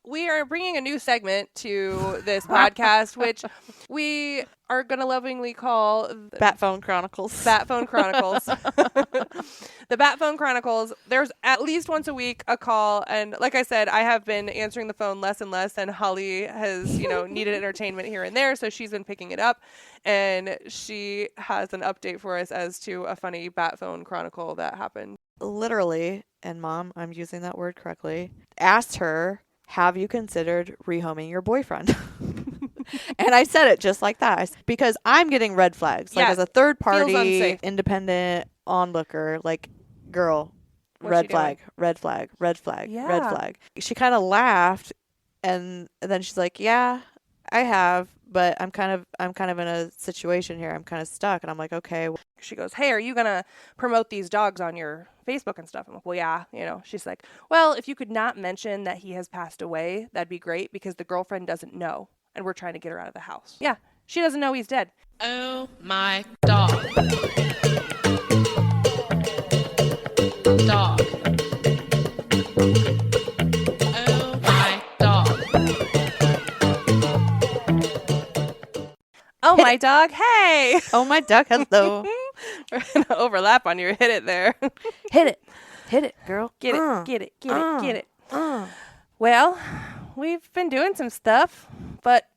we are bringing a new segment to this podcast, which we are going to lovingly call Bat Phone Chronicles. Bat Phone Chronicles. The Bat Phone Chronicles. There's at least once a week a call. And like I said, I have been answering the phone less and less. And Holly has, needed entertainment here and there. So she's been picking it up. And she has an update for us as to a funny Bat Phone Chronicle that happened. Literally, and Mom, I'm using that word correctly, asked her, have you considered rehoming your boyfriend? And I said it just like that because I'm getting red flags. Like as a third party, independent onlooker, like, girl, red flag, red flag, red flag, red flag. She kind of laughed, and then she's like, yeah, I have, but I'm kind of in a situation here. I'm kind of stuck. And I'm like, okay. She goes, hey, are you going to promote these dogs on your Facebook and stuff? I'm like, well, yeah. She's like, well, if you could not mention that he has passed away, that'd be great because the girlfriend doesn't know. And we're trying to get her out of the house. Yeah. She doesn't know he's dead. Oh my dog. Dog. Oh my dog. Oh my dog. Hey. Oh my duck. Hello. We're going to overlap on your hit it there. Hit it. Hit it, girl. Get it. Get it. Get it. Get it. Well, we've been doing some stuff, but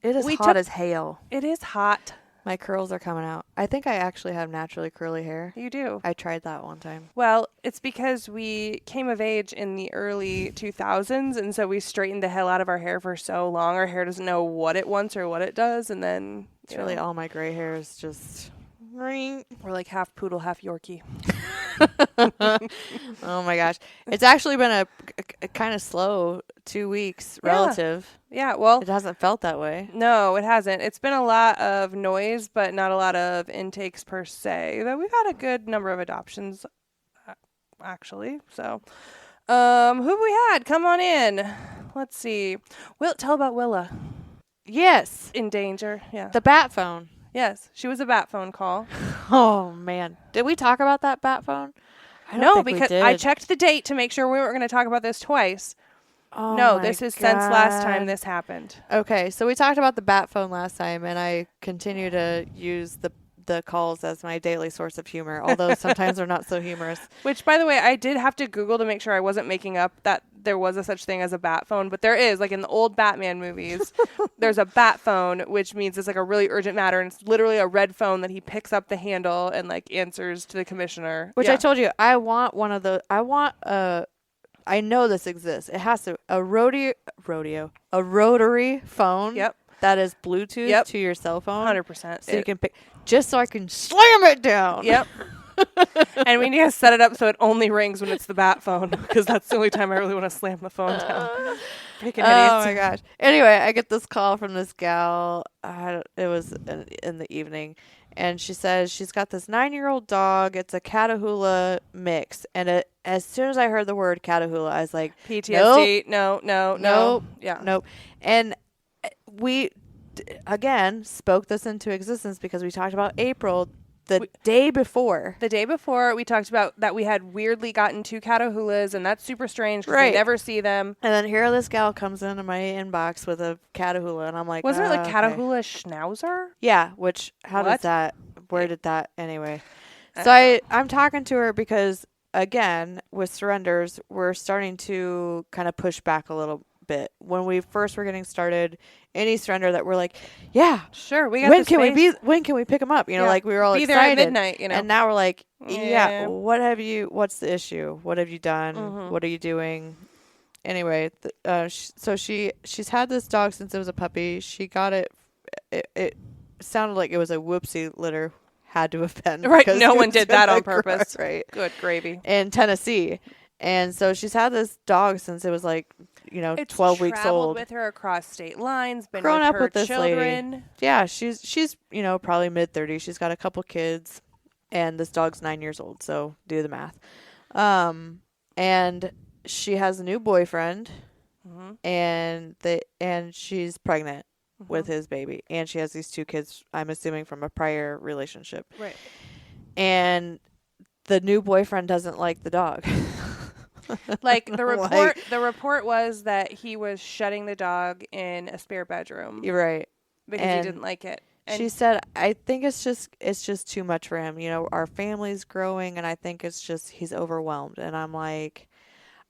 it is hot as hail. It is hot. My curls are coming out. I think I actually have naturally curly hair. You do. I tried that one time. Well, it's because we came of age in the early 2000s, and so we straightened the hell out of our hair for so long. Our hair doesn't know what it wants or what it does, and then it's really all my gray hair is just... We're like half poodle, half Yorkie. Oh my gosh. It's actually been a kind of slow 2 weeks relative. Yeah, well. It hasn't felt that way. No, it hasn't. It's been a lot of noise, but not a lot of intakes per se. But we've had a good number of adoptions, actually. So, who have we had? Come on in. Let's see. Tell about Willa. Yes. In danger. Yeah. The bat phone. Yes, she was a bat phone call. Oh, man. Did we talk about that bat phone? No, because I checked the date to make sure we weren't going to talk about this twice. Oh, no, this is since last time this happened. Okay, so we talked about the bat phone last time, and I continue to use the calls as my daily source of humor, although sometimes they're not so humorous. Which, by the way, I did have to Google to make sure I wasn't making up that there was a such thing as a bat phone, but there is. Like in the old Batman movies, there's a bat phone, which means it's like a really urgent matter, and it's literally a red phone that he picks up the handle and like answers to the commissioner. Which I told you, I want one of those. I know this exists. It has to a rotary phone. Yep. That is Bluetooth to your cell phone. 100%. So you can pick, just so I can slam it down. Yep. And we need to set it up so it only rings when it's the bat phone, because that's the only time I really want to slam the phone down. Freaking idiots. Oh my gosh. Anyway, I get this call from this gal. It was in the evening. And she says she's got this 9-year-old dog. It's a Catahoula mix. And as soon as I heard the word Catahoula, I was like, PTSD. No. Yeah. Nope. And we, again, spoke this into existence because we talked about April the day before. The day before, we talked about that we had weirdly gotten 2 Catahoulas, and that's super strange because we never see them. And then here this gal comes into my inbox with a Catahoula, and I'm like, wasn't it like Catahoula Schnauzer? Yeah, which, does that, where did that, anyway. So I'm talking to her because, again, with surrenders, we're starting to kind of push back a little bit. When we first were getting started, any surrender that we're like, yeah, sure, we got when can we pick them up? Like we were all be excited. There at midnight, And now we're like, what's the issue? What have you done? Mm-hmm. What are you doing? Anyway, so she's had this dog since it was a puppy. She got it sounded like it was a whoopsie litter. Had to have been. Right, no one did that on purpose. Right. Good gravy. In Tennessee. And so she's had this dog since it was like, 12 weeks old. Traveled with her across state lines, been grown with up her with this children. Lady. Yeah, she's probably mid-30s. She's got a couple kids, and this dog's 9 years old, so do the math. And she has a new boyfriend, and she's pregnant with his baby, and she has these 2 kids, I'm assuming from a prior relationship. Right. And the new boyfriend doesn't like the dog. Like the Like- report was that he was shutting the dog in a spare bedroom You're right. because he And didn't like it. And she said, I think it's just too much for him. You know, our family's growing, and I think it's just he's overwhelmed. And I'm like,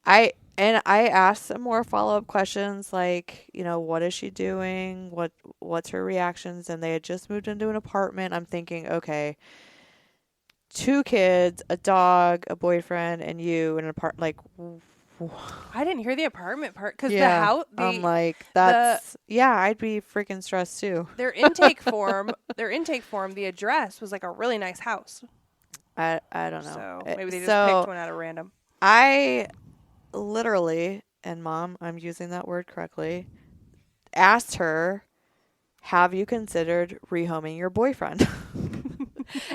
I asked some more follow-up questions, like, you know, what is she doing? What's her reactions? And they had just moved into an apartment. I'm thinking, okay, 2 kids, a dog, a boyfriend, and you in an apartment. Like, I didn't hear the apartment part because yeah, the house. I'm like, that's yeah, I'd be freaking stressed too. Their intake form, the address was like a really nice house. I don't know. So maybe they just So picked one out of random. I literally, and Mom, I'm using that word correctly, asked her, have you considered rehoming your boyfriend?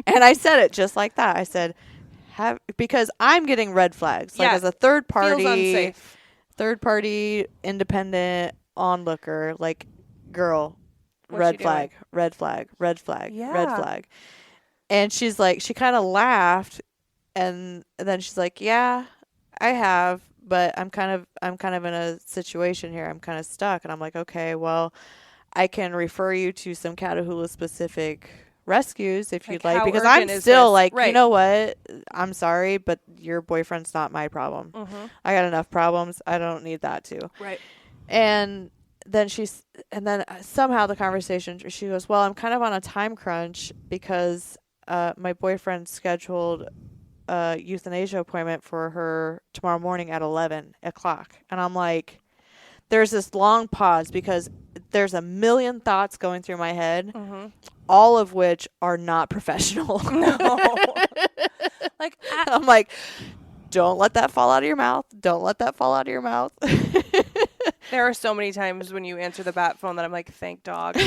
And I said it just like that. I said, because I'm getting red flags. Like, Yeah, as a third Feels party unsafe. independent onlooker, like, girl, What's red she flag, doing? red flag, red flag, red Yeah. flag. And she's like, she kind of laughed, and then she's like, yeah, I have, but I'm kind of in a situation here. I'm kind of stuck. And I'm like, okay, well, I can refer you to some Catahoula specific rescues if you'd Like, like, how because I'm urgent is still this? like, you Right. know what? I'm sorry, but your boyfriend's not my problem. Mm-hmm. I got enough problems. I don't need that too. Right. And then somehow the conversation, she goes, well, I'm kind of on a time crunch because my boyfriend scheduled a euthanasia appointment for her tomorrow morning at 11 o'clock. And I'm like, there's this long pause because there's a million thoughts going through my head, Mm-hmm. all of which are not professional. No. Like, I'm like, don't let that fall out of your mouth. Don't let that fall out of your mouth. there are so many times when you answer the bat phone that I'm like, thank dog.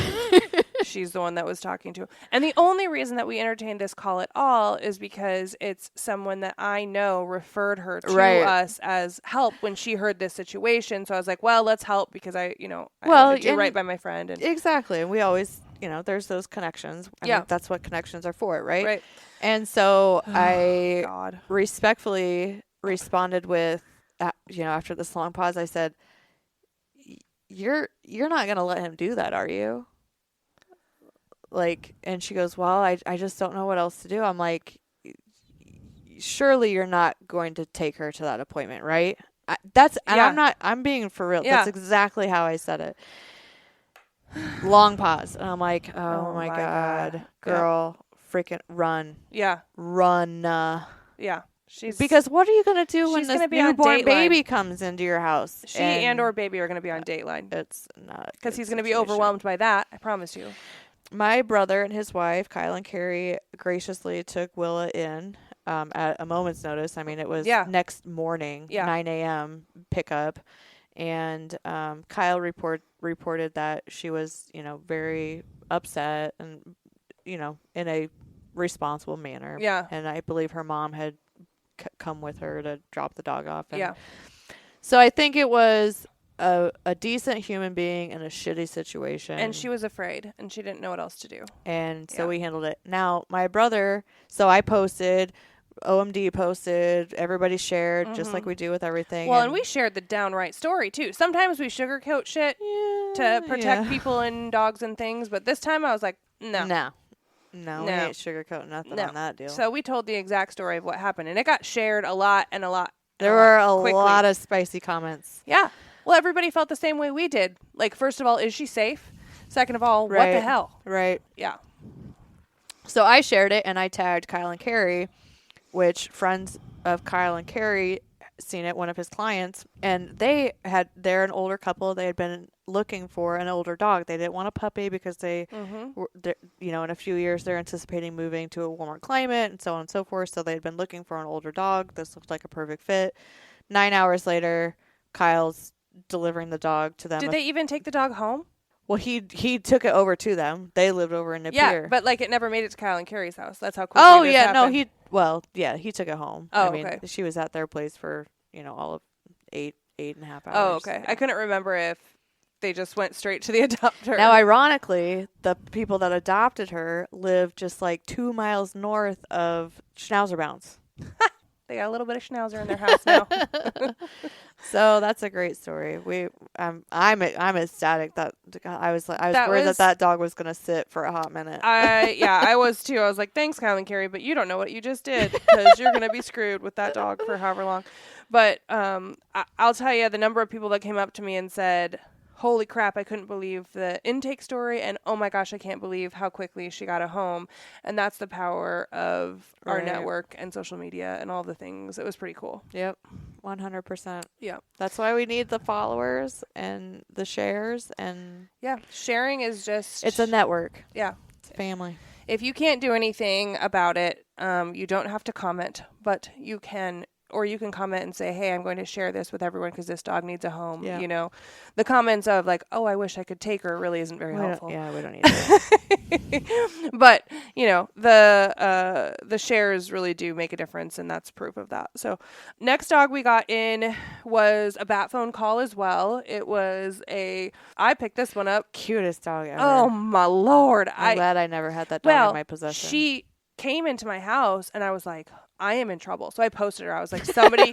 She's the one that was talking to. And the only reason that we entertained this call at all is because it's someone that I know referred her to Right. us as help when she heard this situation. So I was like, well, let's help because I Well, want to do and- right by my friend. And Exactly. And we always, there's those connections. I Yeah. mean, that's what connections are for, right? right. And so I God. respectfully responded with, after this long pause, I said, you're not going to let him do that, are you? Like, and she goes, well, I just don't know what else to do. I'm like, surely you're not going to take her to that appointment, right? Yeah. I'm being for real. Yeah. That's exactly how I said it. Long pause. And I'm like, oh my God, Yeah. girl, freaking run. Yeah. Yeah. She's Because what are you going to do when she's this gonna be on newborn Dateline. baby comes into your house? she and or baby are going to be on Dateline It's not. because he's going to be overwhelmed by that. I promise you. My brother and his wife, Kyle and Carrie, graciously took Willa in at a moment's notice. I mean, it was next morning, 9 a.m. pickup. And Kyle reported that she was, very upset and, in a responsible manner. Yeah. And I believe her mom had come with her to drop the dog off. And Yeah. So I think it was a decent human being in a shitty situation. And she was afraid and she didn't know what else to do. And so we handled it. Now, my brother, so I posted, OMD posted, everybody shared, just like we do with everything. Well, and we shared the downright story, too. Sometimes we sugarcoat shit to protect people and dogs and things, but this time I was like, no. We ain't sugarcoating nothing on that deal. So we told the exact story of what happened, and it got shared a lot. There were a quickly. lot of spicy comments. Yeah. Well, everybody felt the same way we did. Like, first of all, is she safe? Second of all, what the hell? Right. Yeah. So I shared it, and I tagged Kyle and Carrie, which friends of Kyle and Carrie seen it, one of his clients, and they're an older couple. They had been looking for an older dog. They didn't want a puppy because they were, in a few years they're anticipating moving to a warmer climate and so on and so forth. So they had been looking for an older dog. This looked like a perfect fit. 9 hours later, Kyle's delivering the dog to them. Did they even take the dog home? Well, he took it over to them. They lived over in Napier. Yeah, but like it never made it to Kyle and Carrie's house. That's how quickly this happened. He took it home. Oh, I mean, okay. She was at their place for, all of eight and a half hours. Oh, okay. I couldn't remember if they just went straight to the adopter. Now, ironically, the people that adopted her live just like 2 miles north of Schnauzer Bounce. They got a little bit of schnauzer in their house now. So that's a great story. I'm ecstatic that I was That worried was- that dog was gonna sit for a hot minute. I was too. I was like, thanks, Kyle and Carrie, but you don't know what you just did because you're gonna be screwed with that dog for however long. But I'll tell you, the number of people that came up to me and said, holy crap, I couldn't believe the intake story, and oh my gosh, I can't believe how quickly she got a home. And that's the power of our Right. network and social media and all the things. It was pretty cool. Yep, 100%. Yeah. That's why we need the followers and the shares, and Yeah. Sharing is just... it's a network. Yeah. It's family. If you can't do anything about it, you don't have to comment, but you can... Or you can comment and say, hey, I'm going to share this with everyone because this dog needs a home. Yeah. You know, the comments of like, oh, I wish I could take her really isn't very helpful. We don't need that. But, you know, the shares really do make a difference, and that's proof of that. So next dog we got in was a bat phone call as well. It was I picked this one up. Cutest dog ever. Oh, my Lord. I'm glad I never had that dog in my possession. She came into my house, and I was like, I am in trouble. So I posted her. I was like, somebody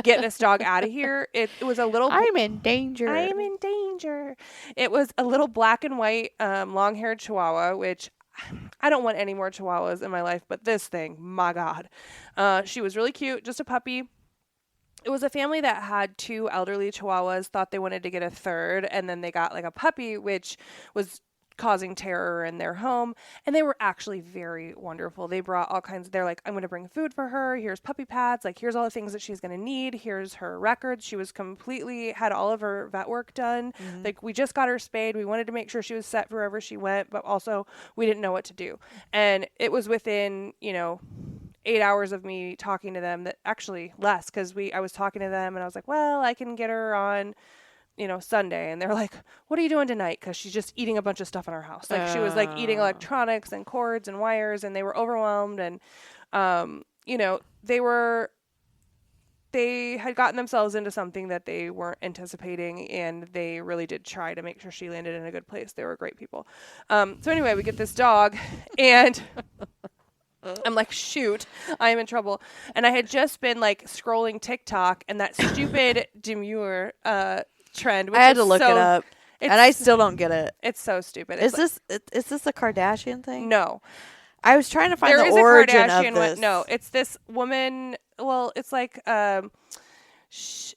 get this dog out of here. It was a little... I'm in danger. I'm in danger. It was a little black and white long-haired Chihuahua, which I don't want any more Chihuahuas in my life, but this thing, my God. She was really cute, just a puppy. It was a family that had 2 elderly Chihuahuas, thought they wanted to get a third, and then they got like a puppy, which was causing terror in their home, and they were actually very wonderful. They brought all kinds they're like, I'm going to bring food for her, here's puppy pads, like here's all the things that she's going to need, here's her records. She was had all of her vet work done. Like, we just got her spayed. We wanted to make sure she was set wherever she went, but also we didn't know what to do. And it was within, 8 hours of me talking to them, that actually less, because I was talking to them and I was like, well, I can get her on Sunday. And they're like, what are you doing tonight? Because she's just eating a bunch of stuff in our house. Like, she was like eating electronics and cords and wires, and they were overwhelmed. And, they had gotten themselves into something that they weren't anticipating, and they really did try to make sure she landed in a good place. They were great people. So anyway, we get this dog, and I'm like, shoot, I am in trouble. And I had just been like scrolling TikTok, and that stupid demure trend. Which I had to look it up, and I still don't get it. It's so stupid. Is this a Kardashian thing? No. I was trying to find There the is origin a Kardashian of this. one. No, it's this woman. Well, it's like she's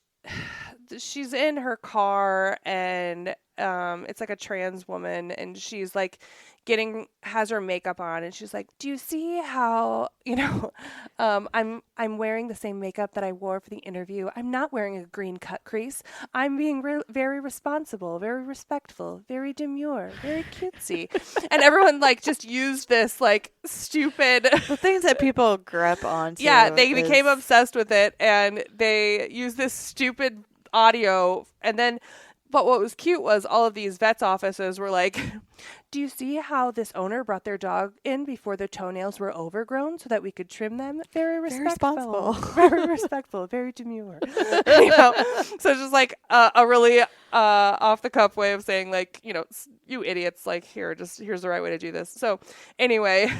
in her car, and it's like a trans woman, and she's like has her makeup on, and she's like, do you see how I'm wearing the same makeup that I wore for the interview? I'm not wearing a green cut crease. I'm being very responsible, very respectful, very demure, very cutesy. And everyone like just used this like stupid The things that people grep onto. yeah, they became obsessed with it, and they used this stupid audio. And then, but what was cute was all of these vets' offices were like, do you see how this owner brought their dog in before the toenails were overgrown so that we could trim them? Very respectful. responsible. Very respectful. Very demure. So it's just like a really off the cuff way of saying, like, you idiots, like, here's the right way to do this. So anyway,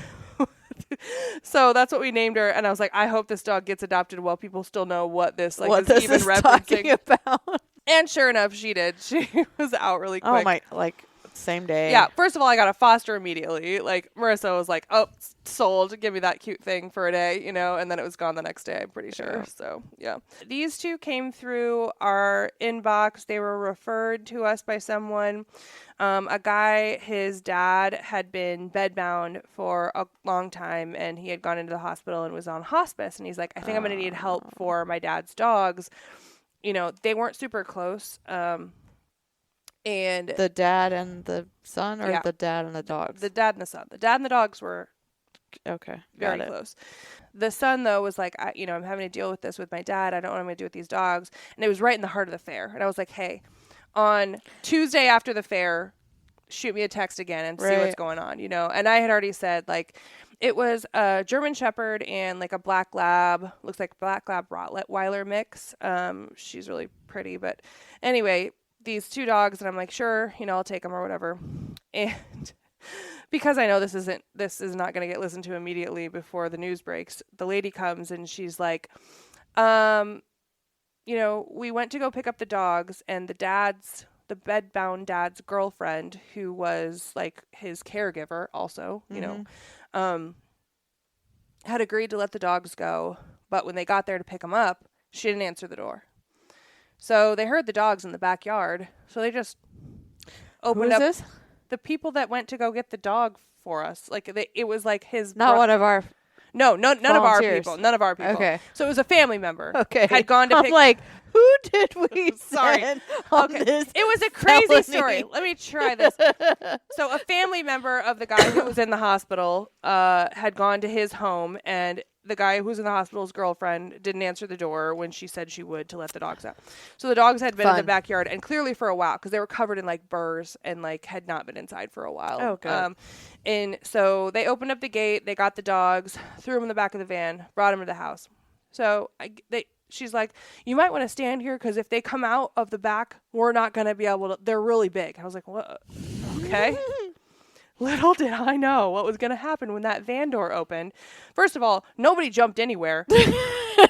so that's what we named her, and I was like, I hope this dog gets adopted while people still know what this like what is this even is referencing. talking about. And sure enough, she did. She was out really quick. Oh my! Like same day. Yeah. First of all, I got a foster immediately. Like, Marissa was like, "Oh, sold. Give me that cute thing for a day," and then it was gone the next day. I'm pretty sure. So yeah, these 2 came through our inbox. They were referred to us by someone. A guy, his dad had been bedbound for a long time, and he had gone into the hospital and was on hospice. And he's like, I think I'm going to need help for my dad's dogs. They weren't super close. And The dad and the son, or Yeah. the dad and the dogs? the dad and the son. The dad and the dogs were Okay. very Got it. close. The son, though, was like, I'm having to deal with this with my dad. I don't know what I'm going to do with these dogs. And it was right in the heart of the fair. And I was like, hey, on Tuesday after the fair, shoot me a text again and see what's Right. going on, And I had already said, like, it was a German Shepherd and like a black lab, looks like black lab Rottweiler mix. She's really pretty, but anyway, these 2 dogs, and I'm like, sure, I'll take them or whatever. And because I know this is not going to get listened to immediately before the news breaks. The lady comes and she's like, we went to go pick up the dogs, and the bedbound dad's girlfriend, who was like his caregiver also, had agreed to let the dogs go. But when they got there to pick them up, she didn't answer the door. So they heard the dogs in the backyard. So they just opened up. This? The people that went to go get the dog for us. Like it was like his. Not one of our. No, none of our volunteers. people. None of our people. Okay. So it was a family member. Okay. Had gone to I'm pick. like, who did we Sorry. send on this? It was a crazy felony? story. Let me try this. So a family member of the guy who was in the hospital had gone to his home, and the guy who was in the hospital's girlfriend didn't answer the door when she said she would to let the dogs out. So the dogs had been in the backyard, and clearly for a while, because they were covered in like burrs and like had not been inside for a while. Oh, good. And so they opened up the gate, they got the dogs, threw them in the back of the van, brought them to the house. So she's like, you might want to stand here because if they come out of the back, we're not going to be able to. They're really big. I was like, what? Okay. Little did I know what was going to happen when that van door opened. First of all, nobody jumped anywhere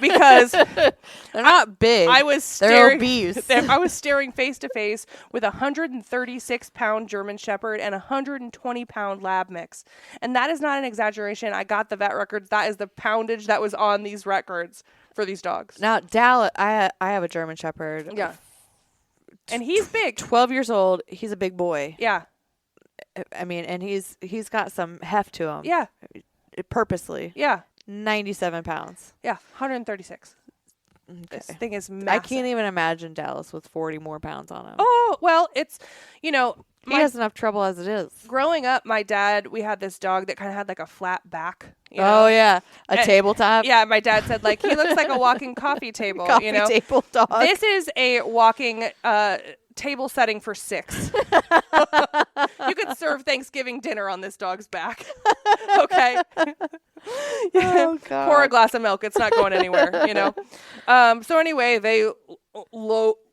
because they're not big. I was staring. staring. They're obese. I was staring face to face with a 136-pound German Shepherd and a 120-pound lab mix, and that is not an exaggeration. I got the vet records. That is the poundage that was on these records for these dogs. Now, Dallas, I have a German Shepherd. Yeah, and he's big. 12 years old. He's a big boy. Yeah. I mean, and he's got some heft to him. Yeah. Purposely. Yeah. 97 pounds. Yeah. 136. Okay. This thing is massive. I can't even imagine Dallas with 40 more pounds on him. Oh, well, it's, he has enough trouble as it is. Growing up, my dad, we had this dog that kind of had like a flat back. Oh, yeah. A tabletop. Yeah. My dad said, like, he looks like a walking coffee table. Coffee table dog. This is a walking table setting for 6. You could serve Thanksgiving dinner on this dog's back. Okay. Oh, God. Pour a glass of milk. It's not going anywhere, So anyway, they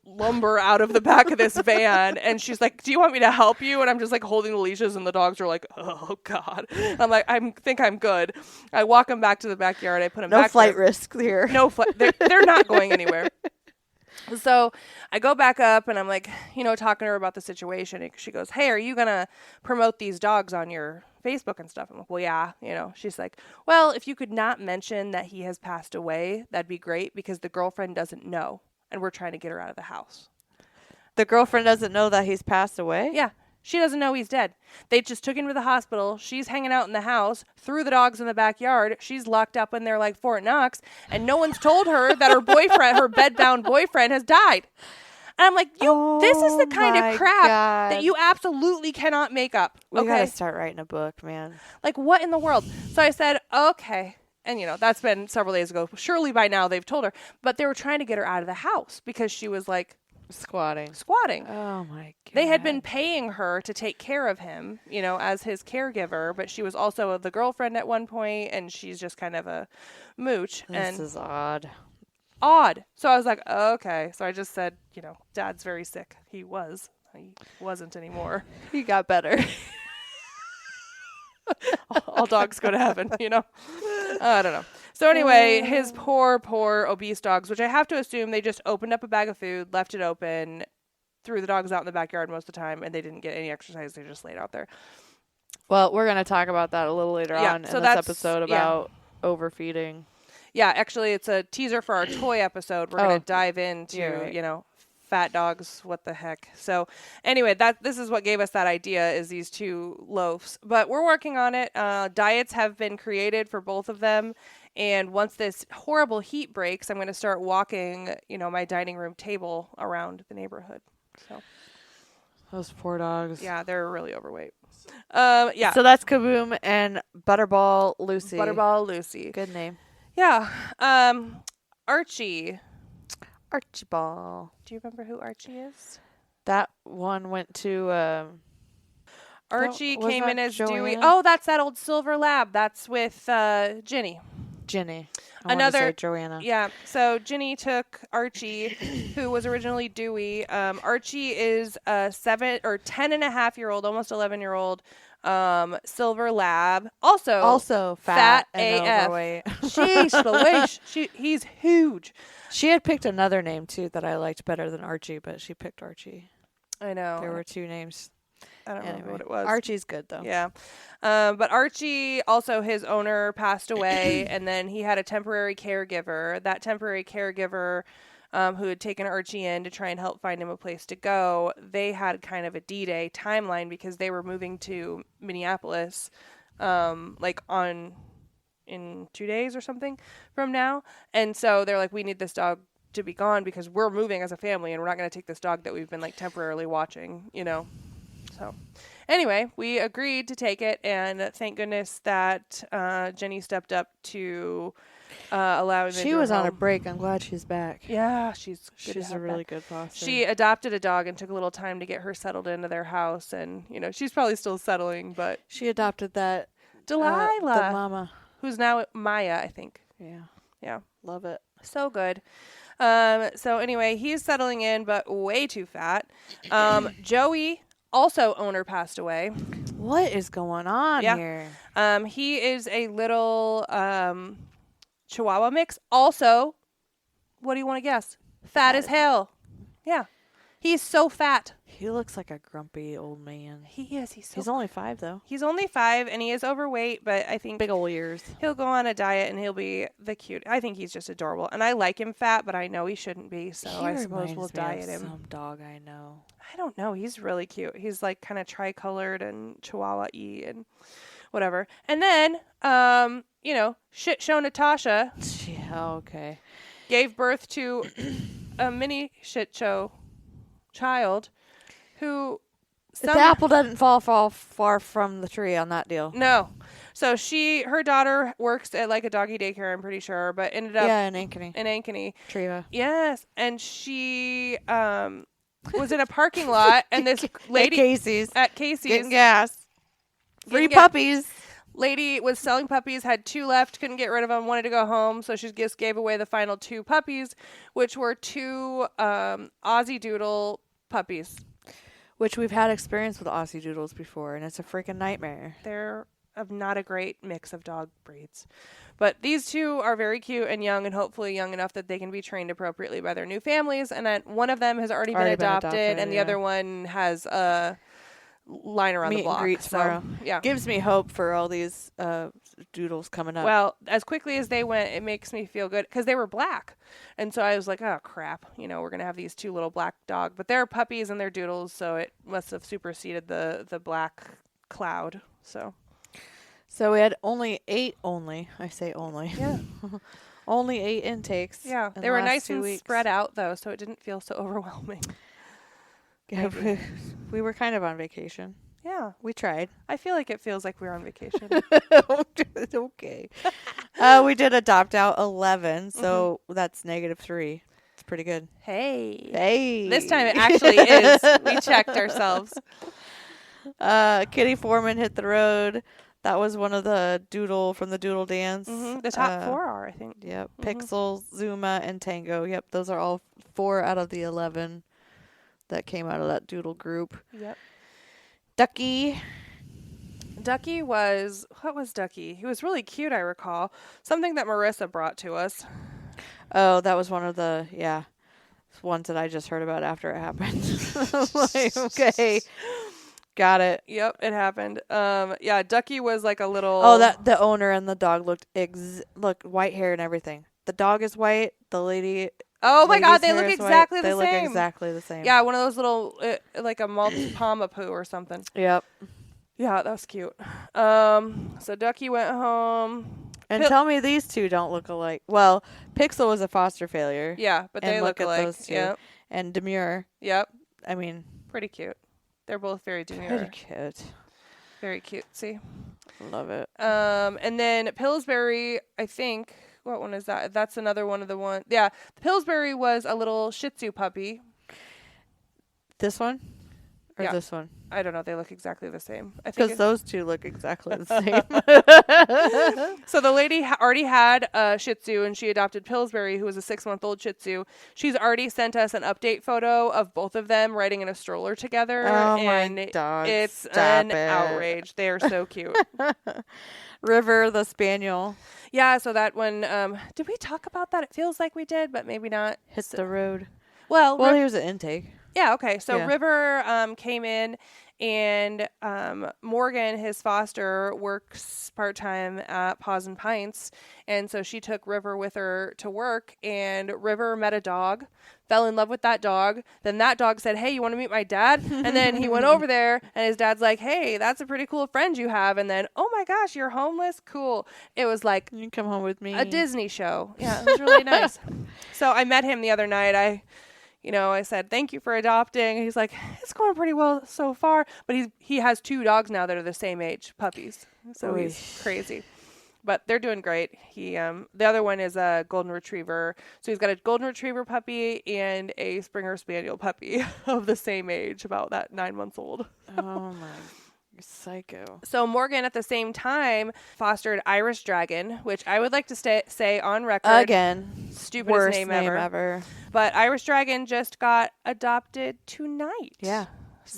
lumber out of the back of this van, and she's like, do you want me to help you? And I'm just like holding the leashes, and the dogs are like, oh, God. I'm like, I think I'm good. I walk them back to the backyard. I put them back No flight there. risk here. No flight. They're not going anywhere. So I go back up and I'm like, talking to her about the situation. And she goes, hey, are you going to promote these dogs on your Facebook and stuff? I'm like, well, yeah. She's like, well, if you could not mention that he has passed away, that'd be great because the girlfriend doesn't know. And we're trying to get her out of the house. The girlfriend doesn't know that he's passed away? Yeah. She doesn't know he's dead. They just took him to the hospital. She's hanging out in the house, threw the dogs in the backyard. She's locked up in there like Fort Knox, and no one's told her that her boyfriend, her bedbound boyfriend, has died. And I'm like, this is the kind of crap that you absolutely cannot make up. We gotta start writing a book, man. Like, what in the world? So I said, okay. And, that's been several days ago. Surely by now they've told her. But they were trying to get her out of the house because she was like, Squatting. Oh, my God. They had been paying her to take care of him, as his caregiver, but she was also the girlfriend at one point, and she's just kind of a mooch. This is odd. So I was like, okay. So I just said, Dad's very sick. He was. He wasn't anymore. He got better. All dogs go to heaven, I don't know. So anyway, his poor obese dogs, which I have to assume they just opened up a bag of food, left it open, threw the dogs out in the backyard most of the time, and they didn't get any exercise. They just laid out there. Well, we're going to talk about that a little later on in this episode about overfeeding. Yeah, actually, it's a teaser for our toy episode. We're going to dive into, fat dogs, what the heck. So anyway, this is what gave us that idea is these 2 loaves. But we're working on it. Diets have been created for both of them. And once this horrible heat breaks, I'm going to start walking, my dining room table around the neighborhood. So those poor dogs. Yeah, they're really overweight. Yeah. So that's Kaboom and Butterball Lucy. Butterball Lucy. Good name. Yeah. Archie. Archibald. Do you remember who Archie is? That one went to Archie came in as Joanna? Dewey. Oh, that's that old silver lab. That's with Ginny. Ginny. Another Joanna. Yeah. So Ginny took Archie, who was originally Dewey. Archie is a 10 and a half year old, almost 11-year-old Silver Lab, also fat AF. and overweight. Sheesh Louise. He's huge. She had picked another name too that I liked better than Archie, but she picked Archie. I know. There were 2 names. I don't remember what it was. Archie's good though. Yeah. But Archie, also his owner passed away, and then he had a temporary caregiver. That temporary caregiver, who had taken Archie in to try and help find him a place to go, they had kind of a D-Day timeline because they were moving to Minneapolis, in 2 days or something from now. And so they're like, we need this dog to be gone because we're moving as a family and we're not going to take this dog that we've been like temporarily watching, So anyway, we agreed to take it, and thank goodness that Jenny stepped up to allow him into She was her on a home. break. I'm glad she's back. Yeah, she's a really good foster. She adopted a dog and took a little time to get her settled into their house, and she's probably still settling, but She adopted that Delilah, the mama. who's now Maya, I think. Yeah. Love it. So good. So anyway, he's settling in, but way too fat. Joey, also owner, passed away. What is going on here? He is a little Chihuahua mix. Also, what do you want to guess? Fat as hell. Yeah. He's so fat. He looks like a grumpy old man. He is. He's only 5 though. He's only 5, and he is overweight, but I think Big old ears. he'll go on a diet and he'll be the cute. I think he's just adorable. And I like him fat, but I know he shouldn't be, so I suppose we'll diet him. Some dog I know. I don't know. He's really cute. He's like kind of tricolored and Chihuahua-y and whatever. And then, shit show Natasha Yeah, okay. gave birth to a mini shit show child who The apple doesn't fall far from the tree on that deal. No. So her daughter works at like a doggy daycare, I'm pretty sure, but ended up in Ankeny. in Ankeny. Triva. Yes. And she was in a parking lot, and this lady at Casey's getting gas. Free Getting gas. puppies. Lady was selling puppies, had 2 left, couldn't get rid of them, wanted to go home, so she just gave away the final 2 puppies, which were 2 Aussie Doodle puppies. Which we've had experience with Aussie Doodles before, and it's a freaking nightmare. They're not a great mix of dog breeds. But these 2 are very cute and young, and hopefully young enough that they can be trained appropriately by their new families. And then one of them has already been adopted, and the other one has a line around the block. Meet and greet tomorrow. Yeah. Gives me hope for all these doodles coming up. Well, as quickly as they went, it makes me feel good because they were black. And so I was like, oh, crap. We're going to have these 2 little black dogs. But they're puppies and they're doodles, so it must have superseded the black cloud. So we had only 8 I say only. Yeah. Only 8 intakes. Yeah. They were nice and spread out, though, so it didn't feel so overwhelming. Yeah, we were kind of on vacation. Yeah. We tried. I feel like it feels like we're on vacation. Okay. We did adopt out 11, so that's -3. It's pretty good. Hey. This time it actually is. We checked ourselves. Kitty Foreman hit the road. That was one of the doodle from the Doodle Dance. Mm-hmm. The top 4 are, I think. Yep. Pixel, Zuma, and Tango. Yep. Those are all 4 out of the 11 that came out of that doodle group. Yep. Ducky was, what was Ducky? He was really cute, I recall. Something that Marissa brought to us. Oh, that was one of the, ones that I just heard about after it happened. Like, okay. Got it. Yep, it happened. Ducky was like a little... Oh, the owner and the dog looked white hair and everything. The dog is white. The lady... Oh my God, they look exactly the same. same. They look exactly the same. Yeah, one of those little, like a Maltese or something. Yep. Yeah, that was cute. So Ducky went home. And tell me these 2 don't look alike. Well, Pixel was a foster failure. Yeah, but they look alike. Those 2. Yep. And Demure. Yep. I mean... Pretty cute. They're both very demure. Pretty cute. Very cute. See? Love it. And then Pillsbury, I think... What one is that? That's another one of the one. Yeah. Pillsbury was a little Shih Tzu puppy. This one? Or Yeah. this one? I don't know. They look exactly the same. I Because think those two look exactly the same. so. The lady already had a Shih Tzu, and she adopted Pillsbury, who was a 6-month-old Shih Tzu. She's already sent us an update photo of both of them riding in a stroller together, Oh and my dog! it's Stop an it. outrage. They are so cute. River the spaniel Yeah. So that one, did we talk about that? It feels like we did, but maybe not. hit the road. Well, Well, here's an intake. yeah, okay. So Yeah. River came in, and Morgan, his foster, works part-time at Paws and Pints, and so she took River with her to work, and River met a dog, fell in love with that dog. Then that dog said, "Hey, you want to meet my dad?" And then he went over there, and his dad's like, "Hey, that's a pretty cool friend you have." And then, "Oh my gosh, you're homeless? Cool." It was like You can come home with me. a Disney show. Yeah, it was really nice. So I met him the other night. I said, "Thank you for adopting." And he's like, "It's going pretty well so far." But he has 2 dogs now that are the same age, puppies. So Oy. he's crazy. But they're doing great. The other one is a golden retriever. So he's got a golden retriever puppy and a Springer Spaniel puppy of the same age, about that 9 months old. Oh my, you're psycho. So Morgan, at the same time, fostered Irish Dragon, which I would like to say on record. Again, Stupidest worst name name ever. ever. But Irish Dragon just got adopted tonight. Yeah,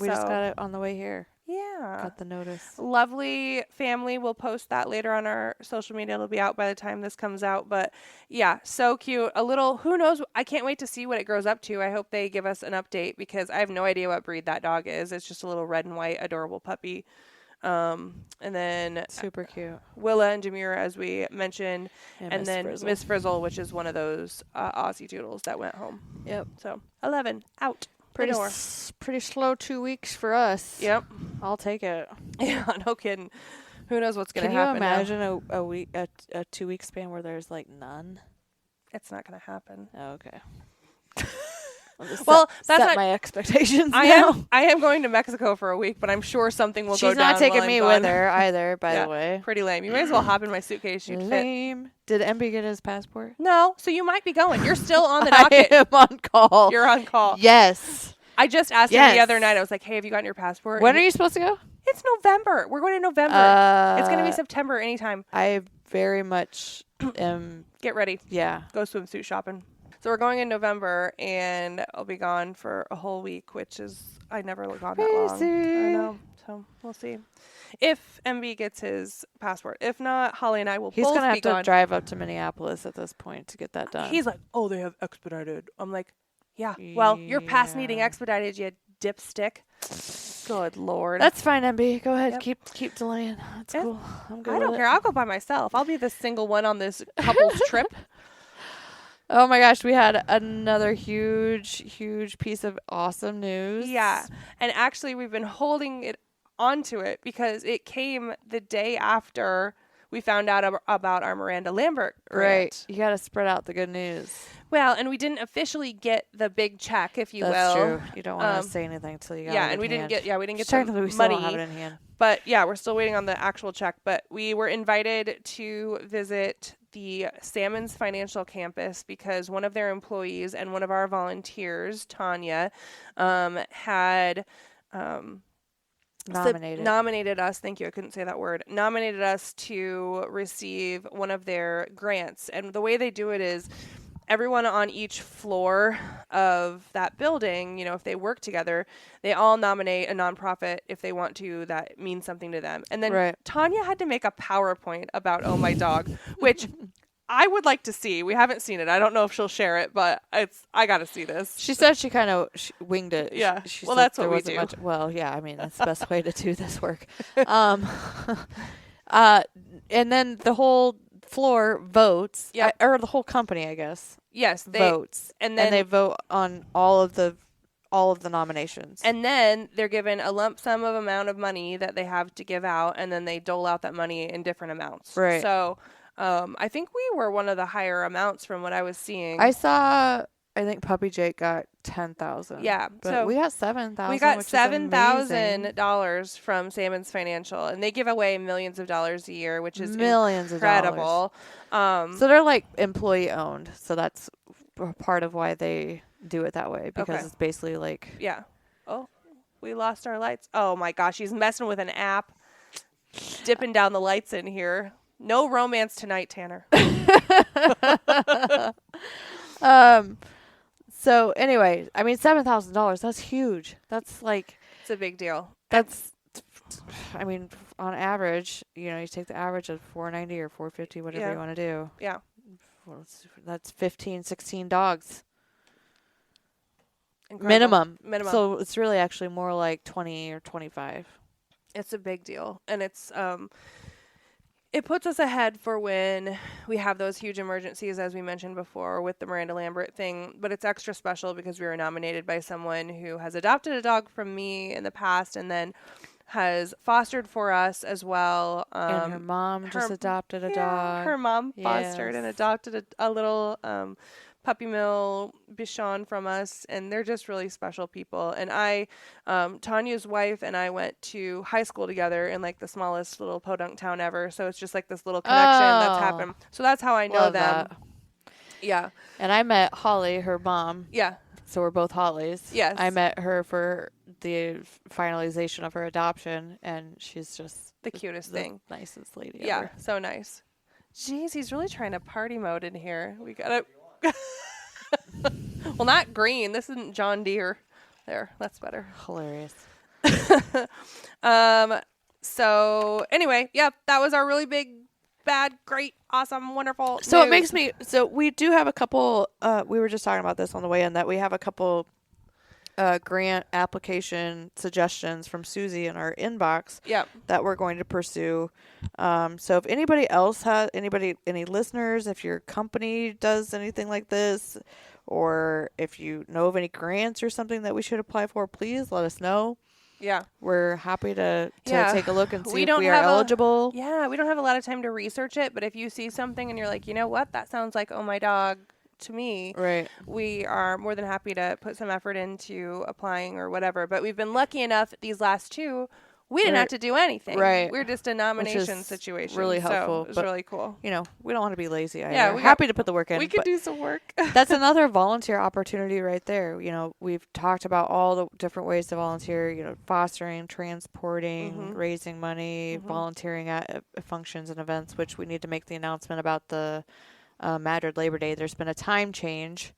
we just So, got it on the way here. Yeah. Got the notice. Lovely family. We'll post that later on our social media. It'll be out by the time this comes out. But yeah, so cute. A little, who knows? I can't wait to see what it grows up to. I hope they give us an update because I have no idea what breed that dog is. It's just a little red and white, adorable puppy. And then Super cute. Willa and Demura, as we mentioned. And Miss then Frizzle. Miss Frizzle, which is one of those Aussie doodles that went home. Yep. So 11 out. Pretty the door. pretty slow 2 weeks for us. Yep. I'll take it. Yeah, no kidding. Who knows what's going Can to you happen now. imagine a week a 2 week span where there's like none? It's not going to happen. Oh, okay. I'll just Well, set that's not- my expectations. I now. am going to Mexico for a week, but I'm sure something will go She's down. not taking while I'm me gone. with her either. By Yeah, the way, pretty lame. You may as well hop in my suitcase. You'd fit. lame. Did MB get his passport? No, so you might be going. You're still on the I docket. am on call. You're on call. Yes. I just asked him Yes. the other night. I was like, "Hey, have you gotten your passport?" When And are you supposed to go? It's November. We're going in November. It's going to be September anytime. I very much am. Get ready. Yeah. Go swimsuit shopping. So we're going in November, and I'll be gone for a whole week, which is I never gone that long. Crazy. I know. So we'll see if MB gets his passport. If not, Holly and I will He's both gonna be have to gone. drive up to Minneapolis at this point to get that done. He's like, "Oh, they have expedited." I'm like, "Yeah. Well, you're past needing Yeah. expedited, you dipstick." Good Lord. That's fine, MB. Go ahead. Yep. Keep delaying. That's Yeah. cool. I'm good I don't with care. it. I'll go by myself. I'll be the single one on this couple's trip. Oh my gosh, we had another huge piece of awesome news. Yeah. And actually, we've been holding it onto it because it came the day after we found out about our Miranda Lambert grant. Right. You got to spread out the good news. Well, and we didn't officially get the big check, if you That's will. true. You don't want Um, to say anything until you got Yeah, it and in we didn't hand. get we didn't get Technically, we the still money. don't have it in hand. But yeah, we're still waiting on the actual check. But we were invited to visit the Sammons Financial campus because one of their employees and one of our volunteers, Tanya, had nominated us. Thank you. I couldn't say that word. Nominated us to receive one of their grants. And the way they do it is everyone on each floor of that building, if they work together, they all nominate a nonprofit if they want to that means something to them. And then Right. Tanya had to make a PowerPoint about Oh My Dog, which I would like to see. We haven't seen it. I don't know if she'll share it, but I got to see this. She said she kind of winged it. Yeah. She Well, said that's what there we wasn't do. much- well, yeah. I mean, that's the best way to do this work. And then the whole floor votes. Yep. Or the whole company, I guess, Yes, they votes, and then they vote on all of the nominations. And then they're given a lump sum of amount of money that they have to give out, and then they dole out that money in different amounts. Right. So I think we were one of the higher amounts from what I was seeing. I think Puppy Jake got 10,000. Yeah, But so we got 7,000. we got which is amazing. $7,000 from Sammons Financial, and they give away millions of dollars a year, which is Millions of dollars. incredible. So they're like employee owned. So that's part of why they do it that way because Okay. it's basically like Yeah. Oh, we lost our lights. Oh my gosh, he's messing with an app, dipping down the lights in here. No romance tonight, Tanner. So anyway, I mean, $7,000. That's huge. That's like, It's a big deal. that's, I mean, on average, you know, you take the average of 490 or 450, whatever Yeah. you want to do. Yeah. Well, that's 15, 16 dogs. Incredible. Minimum. So it's really actually more like 20 or 25. It's a big deal. And it's, it puts us ahead for when we have those huge emergencies, as we mentioned before, with the Miranda Lambert thing. But it's extra special because we were nominated by someone who has adopted a dog from me in the past and then has fostered for us as well. And her mom just adopted a dog. Her mom fostered and adopted a little puppy mill Bichon from us, and they're just really special people. And I, Tanya's wife and I went to high school together in like the smallest little podunk town ever. So it's just like this little connection that's happened. So that's how I know Love them. that. Yeah. And I met Holly, her mom. Yeah. So we're both Hollies. Yes. I met her for the finalization of her adoption, and she's just The cutest thing. Nicest lady Yeah. ever. So nice. Jeez, he's really trying to party mode in here. We gotta. Well, not green. This isn't John Deere. There, that's better. Hilarious. So anyway, yep, that was our really big, bad, great, awesome, wonderful. So news. it makes me. So we do have a couple. We were just talking about this on the way in, that we have a couple grant application suggestions from Susie in our inbox. Yep. That we're going to pursue. So if anybody else has any listeners, if your company does anything like this, or if you know of any grants or something that we should apply for, please let us know. Yeah. We're happy to Yeah. take a look and see We if don't we are have eligible. Yeah, we don't have a lot of time to research it, but if you see something and you're like, you know what, that sounds like Oh My Dog to me, Right. we are more than happy to put some effort into applying or whatever. But we've been lucky enough these last two, we didn't have to do anything. Right. We're just a nomination is situation. really helpful, So it was but really cool. You know, we don't want to be lazy either. Yeah, We're happy to put the work in. We could but do some work. that's another volunteer opportunity right there. You know, we've talked about all the different ways to volunteer, you know, fostering, transporting, raising money, volunteering at functions and events, which we need to make the announcement about the Madrid Labor Day. There's been a time change.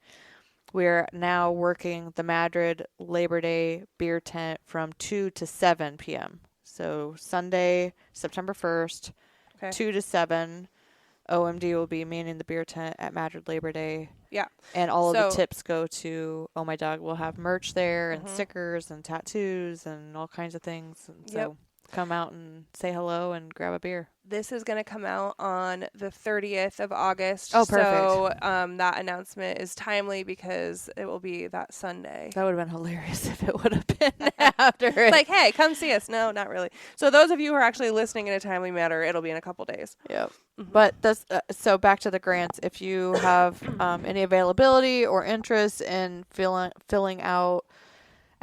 We're now working the Madrid Labor Day beer tent from 2 to 7 p.m. So Sunday, September 1st, 2 to 7, OMD will be manning the beer tent at Madrid Labor Day. Yeah. And all of the tips go to Oh My Dog. We'll have merch there and stickers and tattoos and all kinds of things. And so come out and say hello and grab a beer. This is going to come out on the 30th of August. Oh, perfect. So that announcement is timely because it will be that Sunday. That would have been hilarious if it would have been after it. Like, hey, come see us. No, not really. So those of you who are actually listening in a timely manner, it'll be in a couple days. Yep. But that's so back to the grants. If you have any availability or interest in filling out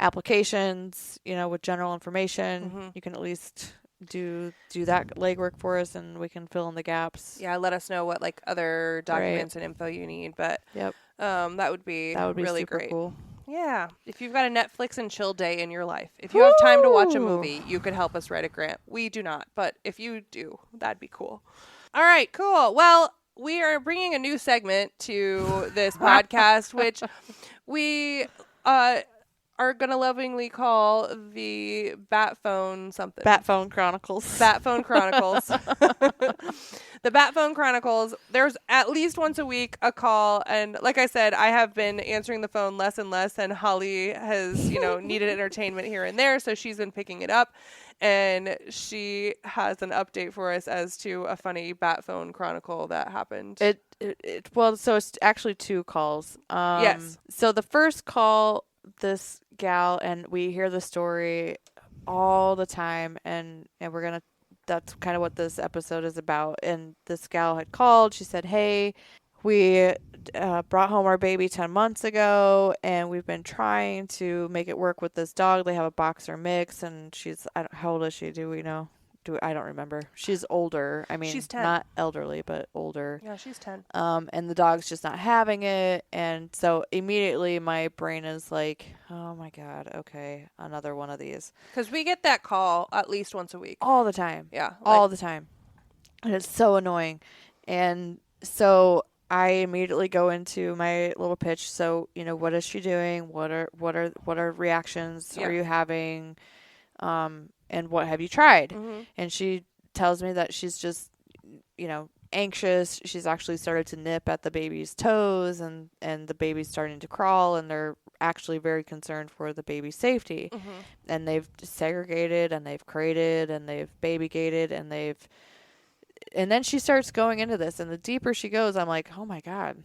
applications, you know, with general information, you can at least do that legwork for us, and we can fill in the gaps. Yeah, let us know what like other documents and info you need. But that would be really super great. Cool. Yeah, if you've got a Netflix and chill day in your life, if you have time to watch a movie, you could help us write a grant. We do not, but if you do, that'd be cool. All right, cool. Well, we are bringing a new segment to this podcast, which we are going to lovingly call the Bat Phone something. Bat Phone Chronicles. Bat Phone Chronicles. The Bat Phone Chronicles. There's at least once a week a call. And like I said, I have been answering the phone less and less. And Holly has, needed entertainment here and there. So she's been picking it up. And she has an update for us as to a funny Bat Phone Chronicle that happened. Well, so it's actually two calls. Yes. So the first call, this gal, and we hear the story all the time, and that's kind of what this episode is about. And this gal had called. She said, hey, we brought home our baby 10 months ago, and we've been trying to make it work with this dog. They have a boxer mix, and she's, how old is she? Do we know? I don't remember. She's older. I mean, She's 10. not elderly, but older. Yeah, she's 10. And the dog's just not having it. And so immediately my brain is like, oh my God, okay, another one of these. Because we get that call at least once a week. All the time. Yeah. All the time. And it's so annoying. And so I immediately go into my little pitch. So, what is she doing? What are reactions are you having? And what have you tried? Mm-hmm. And she tells me that she's just, anxious. She's actually started to nip at the baby's toes, and the baby's starting to crawl, and they're actually very concerned for the baby's safety. Mm-hmm. And they've segregated, and they've crated, and they've baby gated, and then she starts going into this, and the deeper she goes, I'm like, oh my God,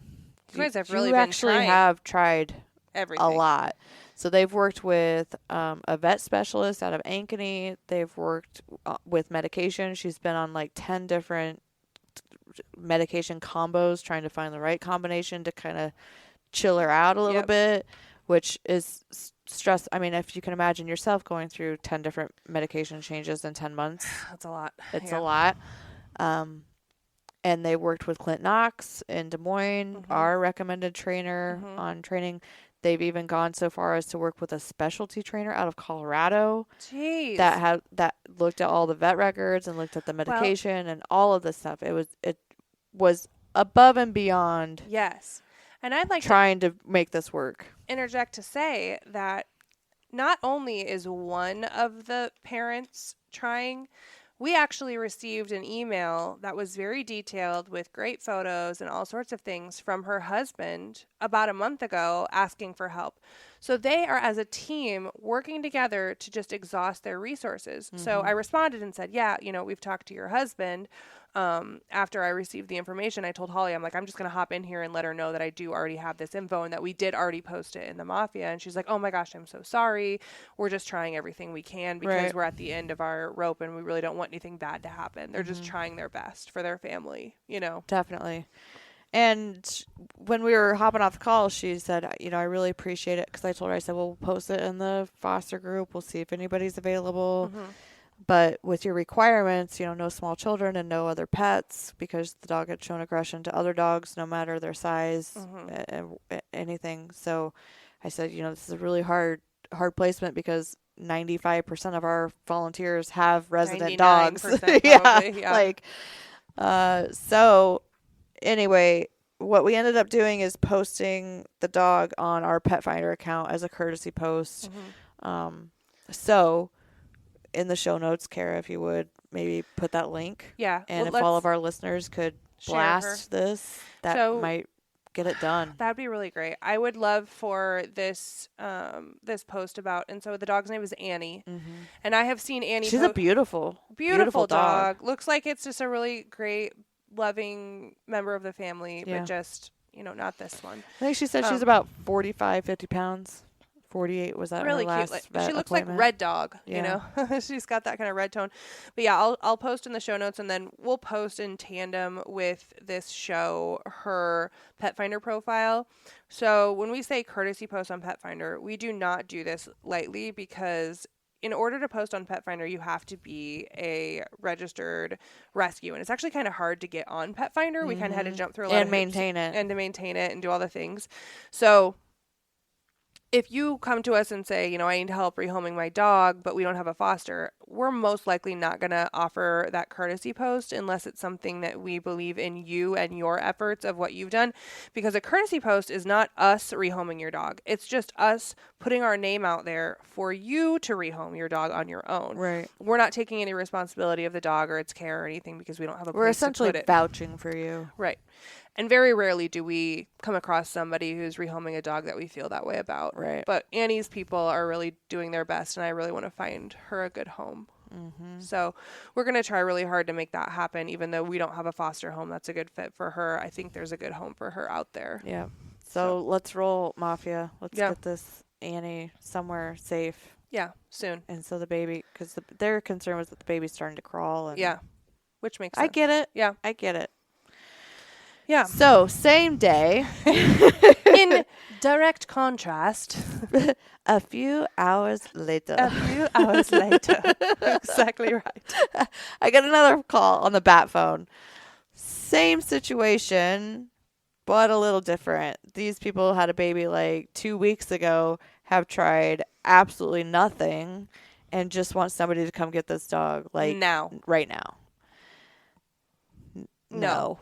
You guys have you really been actually trying have tried everything. a lot. So they've worked with a vet specialist out of Ankeny. They've worked with medication. She's been on like 10 different medication combos, trying to find the right combination to kind of chill her out a little bit, which is stress. I mean, if you can imagine yourself going through 10 different medication changes in 10 months. That's a lot. It's a lot. And they worked with Clint Knox in Des Moines, our recommended trainer on training. They've even gone so far as to work with a specialty trainer out of Colorado. Jeez. that looked at all the vet records and looked at the medication and all of this stuff. It was above and beyond. Yes. And I'd like trying to make this work. Interject to say that not only is one of the parents trying, we actually received an email that was very detailed with great photos and all sorts of things from her husband about a month ago asking for help. So they are, as a team, working together to just exhaust their resources. So I responded and said, yeah, we've talked to your husband. After I received the information, I told Holly, I'm like, I'm just going to hop in here and let her know that I do already have this info and that we did already post it in the Mafia. And she's like, oh my gosh, I'm so sorry. We're just trying everything we can because we're at the end of our rope and we really don't want anything bad to happen. They're just trying their best for their family, Definitely. And when we were hopping off the call, she said, I really appreciate it. Because I told her, I said, well, we'll post it in the foster group. We'll see if anybody's available. But with your requirements, no small children and no other pets, because the dog had shown aggression to other dogs, no matter their size, anything. So I said, this is a really hard placement because 95% of our volunteers have resident dogs. So anyway, what we ended up doing is posting the dog on our Pet Finder account as a courtesy post. So in the show notes, Kara, if you would maybe put that link. Yeah. And if all of our listeners could blast this, that might get it done. That'd be really great. I would love for this this post about, and so the dog's name is Annie. And I have seen Annie. She's a beautiful dog. Looks like it's just a really great, loving member of the family, but just, not this one. I think she said she's about 45, 50 pounds. 48 was that really her last cute. vet She looks appointment? like Red Dog, she's got that kind of red tone. But yeah, I'll post in the show notes, and then we'll post in tandem with this show her Pet Finder profile. So when we say courtesy post on Pet Finder, we do not do this lightly, because in order to post on Pet Finder, you have to be a registered rescue. And it's actually kind of hard to get on Pet Finder. We kind of had to jump through a lot and of maintain hoops it. And to maintain it and do all the things. So if you come to us and say, I need help rehoming my dog, but we don't have a foster, we're most likely not going to offer that courtesy post unless it's something that we believe in you and your efforts of what you've done. Because a courtesy post is not us rehoming your dog. It's just us putting our name out there for you to rehome your dog on your own. Right. We're not taking any responsibility of the dog or its care or anything because we don't have a place We're essentially to put it. vouching for you. Right. And very rarely do we come across somebody who's rehoming a dog that we feel that way about. Right. But Annie's people are really doing their best, and I really want to find her a good home. So we're going to try really hard to make that happen, even though we don't have a foster home that's a good fit for her. I think there's a good home for her out there. Yeah. So let's roll, Mafia. Let's get this Annie somewhere safe. Yeah, soon. And so the baby, because their concern was that the baby's starting to crawl. And which makes sense. I get it. Yeah. I get it. Yeah. So, same day, In direct contrast, a few hours later, a few hours later. Exactly right. I get another call on the bat phone. Same situation, but a little different. These people had a baby like 2 weeks ago, have tried absolutely nothing, and just want somebody to come get this dog like Now. right now. No.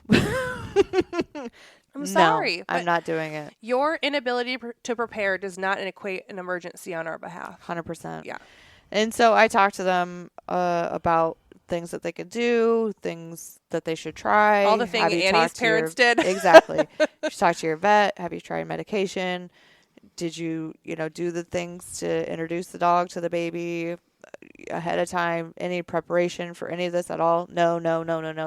I'm No, sorry, I'm but not doing it. your inability to prepare does not equate an emergency on our behalf. 100%. Yeah. And so I talked to them about things that they could do, things that they should try. All the things Have you Annie's talked to your- parents did. Exactly. Have you talked to your vet? Have you tried medication? Did you, do the things to introduce the dog to the baby ahead of time? Any preparation for any of this at all? No.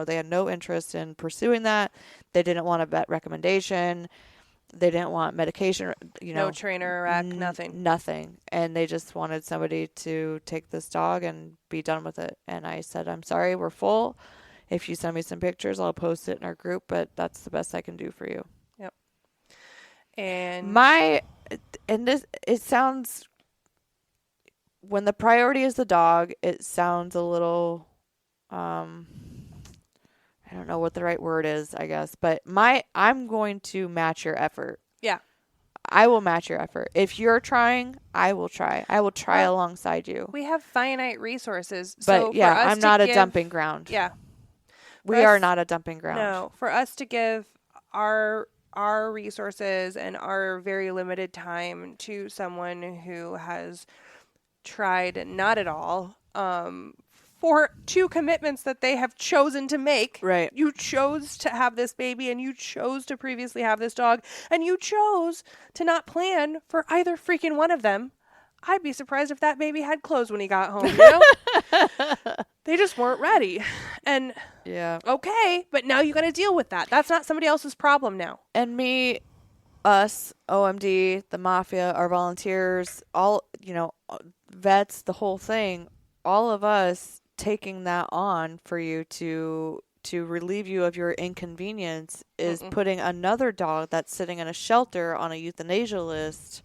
They had no interest in pursuing that. They didn't want a vet recommendation. They didn't want medication, No trainer, rec, nothing. Nothing. And they just wanted somebody to take this dog and be done with it. And I said, I'm sorry, we're full. If you send me some pictures, I'll post it in our group, but that's the best I can do for you. Yep. And it sounds, when the priority is the dog, it sounds a little, I don't know what the right word is, I guess, but I'm going to match your effort. yeah. I will match your effort. If you're trying, I will try. I will try alongside you. We have finite resources. But So yeah, for us I'm not to a give, dumping ground. Yeah. We For are us- not a dumping ground. No. For us to give our resources and our very limited time to someone who has tried not at all, for two commitments that they have chosen to make. Right. You chose to have this baby and you chose to previously have this dog and you chose to not plan for either freaking one of them. I'd be surprised if that baby had clothes when he got home, They just weren't ready. And Yeah. okay, but now you got to deal with that. That's not somebody else's problem now. And us, OMD, the mafia, our volunteers, all, vets, the whole thing, all of us taking that on for you to relieve you of your inconvenience is putting another dog that's sitting in a shelter on a euthanasia list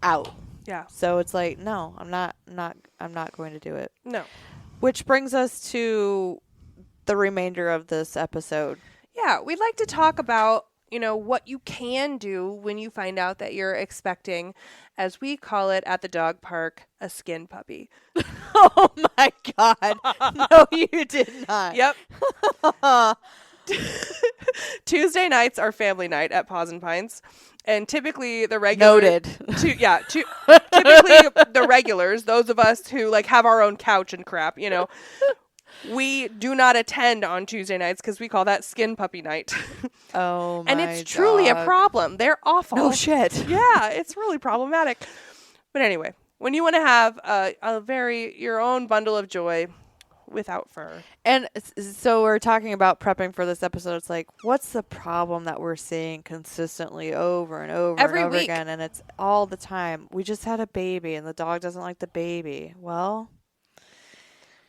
out. Yeah. So it's like, no, I'm not going to do it. No. Which brings us to the remainder of this episode. Yeah, we'd like to talk about, what you can do when you find out that you're expecting, as we call it at the dog park, a skin puppy. Oh my God. No, you did not. Yep. Tuesday nights are family night at Paws and Pines. And typically the regular Noted. typically the regulars, those of us who have our own couch and crap, we do not attend on Tuesday nights because we call that skin puppy night. Oh my And it's truly a dog. problem. They're awful. No shit. Yeah, it's really problematic. But anyway, when you want to have your own bundle of joy without fur. And so we're talking about prepping for this episode. It's like, what's the problem that we're seeing consistently over and over Every and over week. again? And it's all the time. We just had a baby and the dog doesn't like the baby. Well,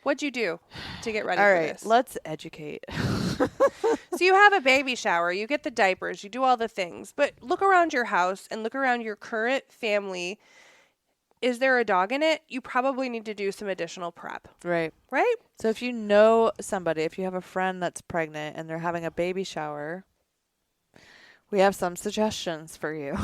What'd you do to get ready all for right, this? let's educate. So you have a baby shower, you get the diapers, you do all the things, but look around your house and look around your current family. Is there a dog in it? You probably need to do some additional prep, Right. right? So if you know somebody, if you have a friend that's pregnant and they're having a baby shower, we have some suggestions for you.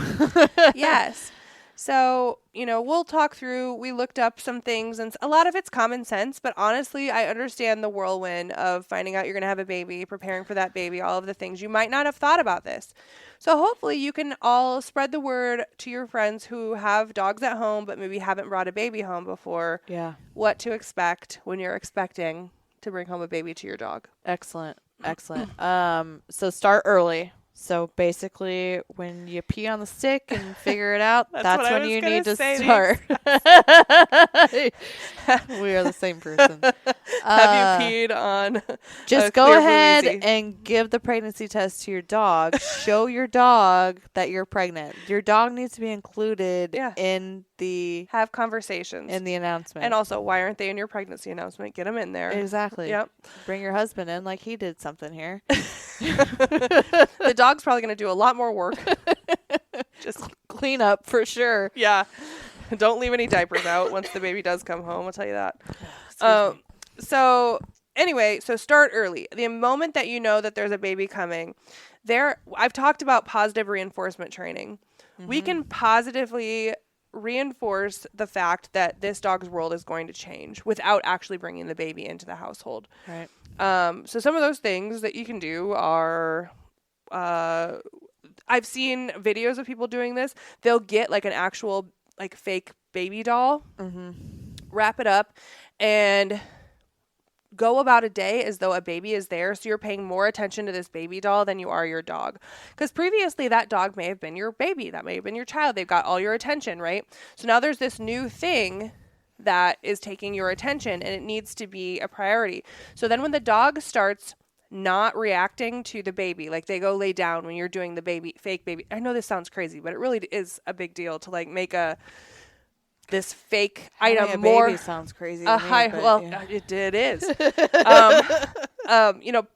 Yes. So, we'll talk through, we looked up some things and a lot of it's common sense, but honestly, I understand the whirlwind of finding out you're going to have a baby, preparing for that baby, all of the things. You might not have thought about this. So hopefully you can all spread the word to your friends who have dogs at home, but maybe haven't brought a baby home before. Yeah. What to expect when you're expecting to bring home a baby to your dog. Excellent. So start early. So basically, when you pee on the stick and figure it out, that's what I when was you gonna need to say, start. We are the same person. Have you peed on Just a go clear ahead Bluezy? and give the pregnancy test to your dog. Show your dog that you're pregnant. Your dog needs to be included Yeah. in the Have conversations. announcement. And also, why aren't they in your pregnancy announcement? Get them in there. Exactly. Yep. Bring your husband in like he did something here. The dog's probably going to do a lot more work. Just clean up for sure. Yeah. Don't leave any diapers out once the baby does come home. I'll tell you that. Excuse me. So anyway, so start early. The moment that you know that there's a baby coming, I've talked about positive reinforcement training. We can positively reinforce the fact that this dog's world is going to change without actually bringing the baby into the household. Right. So some of those things that you can do are, I've seen videos of people doing this. They'll get like an actual like fake baby doll, wrap it up, and go about a day as though a baby is there. So you're paying more attention to this baby doll than you are your dog. Because previously that dog may have been your baby. That may have been your child. They've got all your attention, right? So now there's this new thing that is taking your attention, and it needs to be a priority. So then when the dog starts not reacting to the baby, like they go lay down when you're doing the fake baby. I know this sounds crazy, but it really is a big deal to like make this fake item a more. baby sounds crazy. A to me, high, but, well, yeah. it is.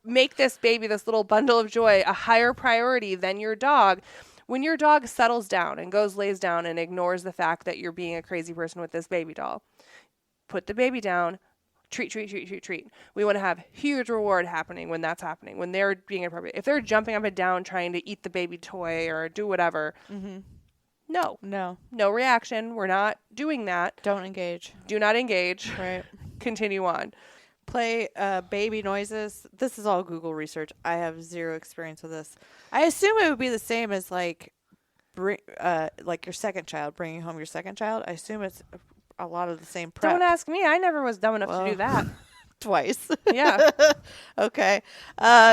Make this baby, this little bundle of joy, a higher priority than your dog. When your dog settles down and lays down and ignores the fact that you're being a crazy person with this baby doll, put the baby down, treat. We want to have huge reward happening when that's happening, when they're being appropriate. If they're jumping up and down trying to eat the baby toy or do whatever, no reaction. We're not doing that. Don't engage. Do not engage. Right. Continue on. Play baby noises. This is all Google research. I have zero experience with this. I assume it would be the same as like your second child, bringing home your second child. I assume it's a lot of the same prep. Don't ask me. I never was dumb enough to do that. Twice. Yeah. Okay.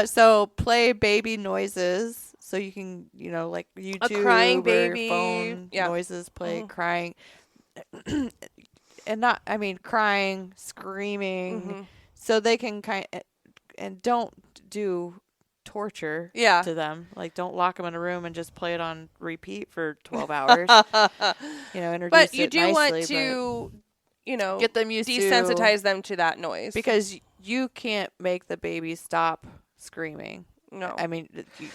So play baby noises. So you can, like YouTube, A crying or baby. phone noises. Play crying, and crying, screaming. So they can and don't do torture to them. Like, don't lock them in a room and just play it on repeat for 12 hours. Introduce but you it do nicely, want to, get them used desensitize them to that noise. because you can't make the baby stop screaming. No. I mean,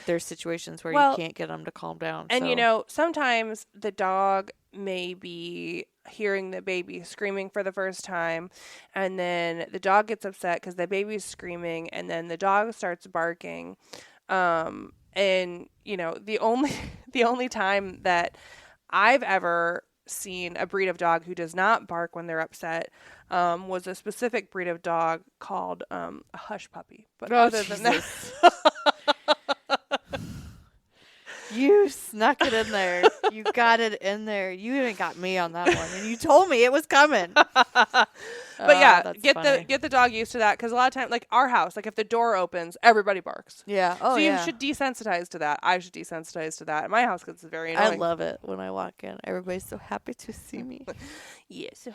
there's situations where you can't get them to calm down. And, so. sometimes the dog may be hearing the baby screaming for the first time, and then the dog gets upset because the baby's screaming, and then the dog starts barking. And, the only time that I've ever seen a breed of dog who does not bark when they're upset was a specific breed of dog called a hush puppy. But other than that... You snuck it in there. You got it in there. You even got me on that one, and you told me it was coming. But yeah, funny. get the dog used to that, because a lot of times, like our house, like if the door opens, everybody barks. Yeah. Oh, so yeah. you should desensitize to that. I should desensitize to that. My house gets very annoying. I love it when I walk in. Everybody's so happy to see me. Yes.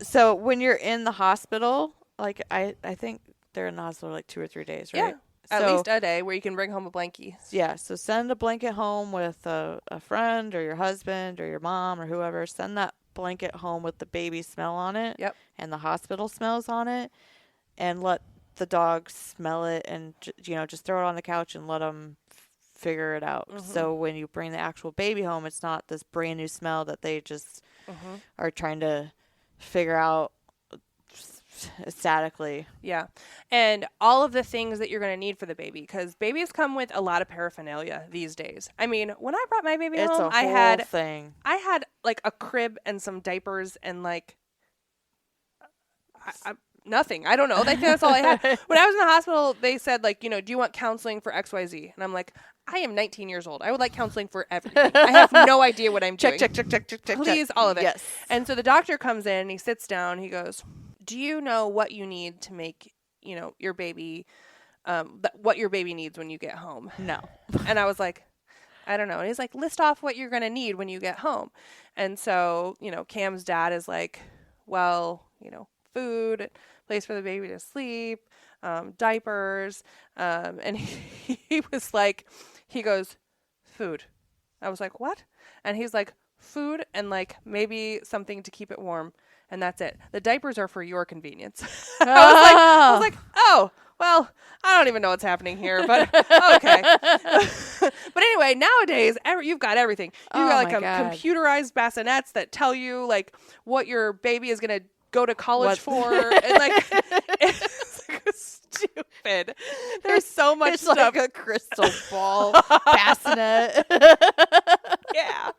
So when you're in the hospital, like I think they're in the hospital like 2 or 3 days, right? Yeah. At least a day where you can bring home a blankie. Yeah, so send a blanket home with a friend or your husband or your mom or whoever. Send that blanket home with the baby smell on it. Yep. And the hospital smells on it. And let the dog smell it and, just throw it on the couch and let them figure it out. So when you bring the actual baby home, it's not this brand new smell that they just are trying to figure out statically. Yeah. And all of the things that you're going to need for the baby, because babies come with a lot of paraphernalia these days. I mean, when I brought my baby home, I had like a crib and some diapers and like nothing. I don't know. I think that's all I had. When I was in the hospital, they said like, do you want counseling for XYZ? And I'm like, I am 19 years old. I would like counseling for everything. I have no idea what I'm doing. Check. Please, all of it. Yes. And so the doctor comes in and he sits down. He goes, do you know what you need to make, your baby, what your baby needs when you get home? No. And I was like, I don't know. And he's like, list off what you're going to need when you get home. And so, Cam's dad is like, well, food, place for the baby to sleep, diapers. And he was like, he goes, food. I was like, what? And he's like, food and like maybe something to keep it warm. And that's it. The diapers are for your convenience. I was like, oh, Well, I don't even know what's happening here, but okay. But anyway, nowadays you've got everything. You've got Oh like my God. computerized bassinets that tell you like what your baby is gonna go to college What- for, and like it's like stupid. There's so much It's stuff. like a crystal ball bassinet. Yeah.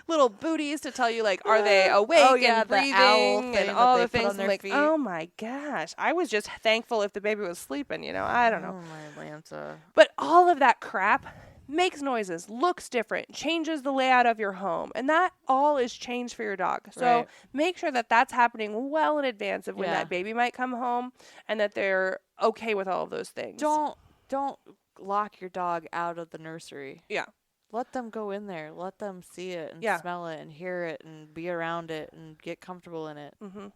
Little booties to tell you like are they awake Oh, yeah, and the owl breathing thing and that all they the put things. on their I'm like, feet. oh my gosh. I was just thankful if the baby was sleeping, I don't know. Oh, my Lanta. But all of that crap makes noises, looks different, changes the layout of your home, and that all is changed for your dog. So Right. make sure that that's happening well in advance of when Yeah. that baby might come home, and that they're okay with all of those things. Don't lock your dog out of the nursery. Yeah. Let them go in there. Let them see it and Yeah. smell it and hear it and be around it and get comfortable in it. Mm-hmm.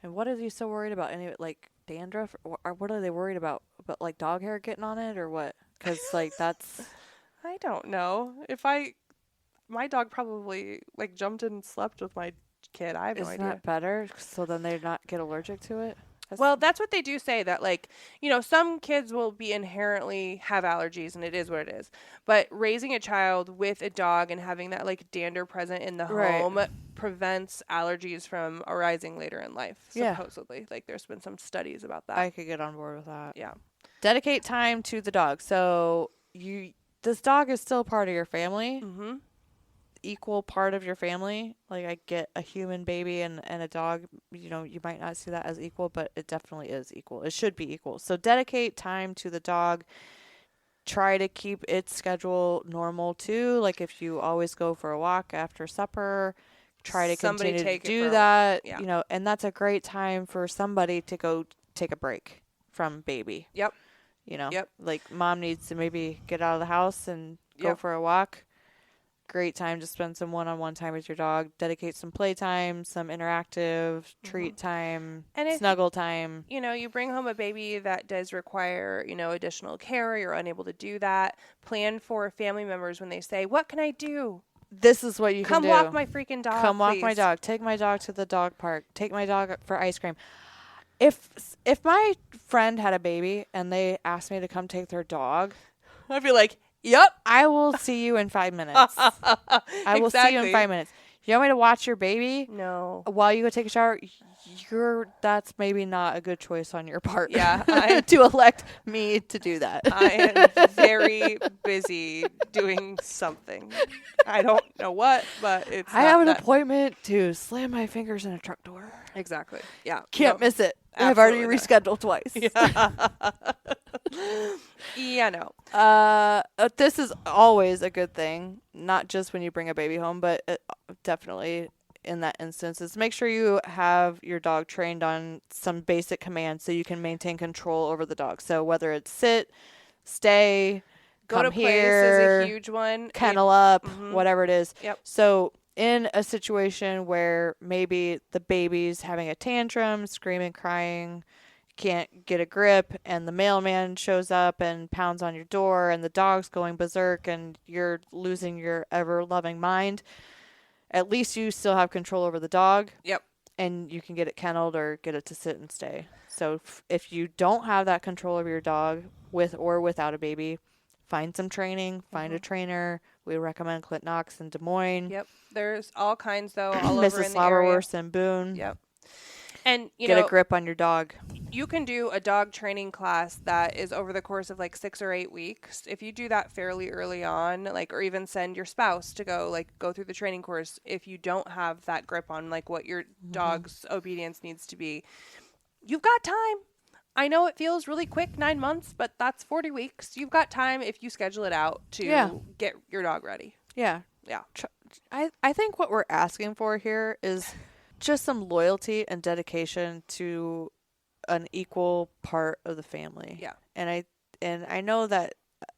And what are you so worried about? Any like dandruff or what are they worried about? About like dog hair getting on it or what? Because like that's I don't know. My dog probably like jumped in and slept with my kid. I have no isn't idea. that better? So then they not get allergic to it. Well, that's what they do say, that like, some kids will be inherently have allergies, and it is what it is. But raising a child with a dog and having that like dander present in the Right. home prevents allergies from arising later in life, Yeah. supposedly. Like there's been some studies about that. I could get on board with that. Yeah. Dedicate time to the dog. So this dog is still part of your family. Mm-hmm. Equal part of your family. Like I get a human baby and a dog, you might not see that as equal, but it definitely is equal. It should be equal. So dedicate time to the dog. Try to keep its schedule normal too. Like if you always go for a walk after supper, try to Somebody continue take to it do for a- that. yeah. And that's a great time for somebody to go take a break from baby. Yep. Yep. Like mom needs to maybe get out of the house and go Yep. for a walk. Great time to spend some one-on-one time with your dog. Dedicate some playtime, some interactive treat time, And if- snuggle time. You bring home a baby that does require, additional care, or you're unable to do that. Plan for family members when they say, "What can I do? This is what you Come can do. walk my freaking dog. Come walk my please." dog. Take my dog to the dog park. Take my dog for ice cream. If my friend had a baby and they asked me to come take their dog, I'd be like, "Yep." I will see you in 5 minutes. I will see you in 5 minutes. You want me to watch your baby No. while you go take a shower? That's maybe not a good choice on your part. Yeah, to elect me to do that. I am very busy doing something. I don't know what, but it's. I not have an that- appointment to slam my fingers in a truck door. Exactly. Yeah. Can't No. miss it. I've already Absolutely rescheduled twice. Yeah. No. This is always a good thing, not just when you bring a baby home, but definitely in that instance is make sure you have your dog trained on some basic commands so you can maintain control over the dog. So whether it's sit, stay, Go come to place here, is a huge one. kennel up, Mhm. whatever it is. Yep. So in a situation where maybe the baby's having a tantrum, screaming, crying, can't get a grip, and the mailman shows up and pounds on your door, and the dog's going berserk, and you're losing your ever-loving mind, at least you still have control over the dog. Yep. And you can get it kenneled or get it to sit and stay. So if you don't have that control over your dog with or without a baby, find some training, find a trainer. We recommend Clint Knox in Des Moines. Yep. There's all kinds though, all over Mrs. in the area. Slauberworth in Boone. Yep. And Get a grip on your dog. you can do a dog training class that is over the course of like 6 or 8 weeks. If you do that fairly early on, like, or even send your spouse to go through the training course, if you don't have that grip on like what your dog's obedience needs to be, you've got time. I know it feels really quick, 9 months, but that's 40 weeks. You've got time if you schedule it out to get your dog ready. Yeah. Yeah. I think what we're asking for here is just some loyalty and dedication to an equal part of the family. Yeah. And I know that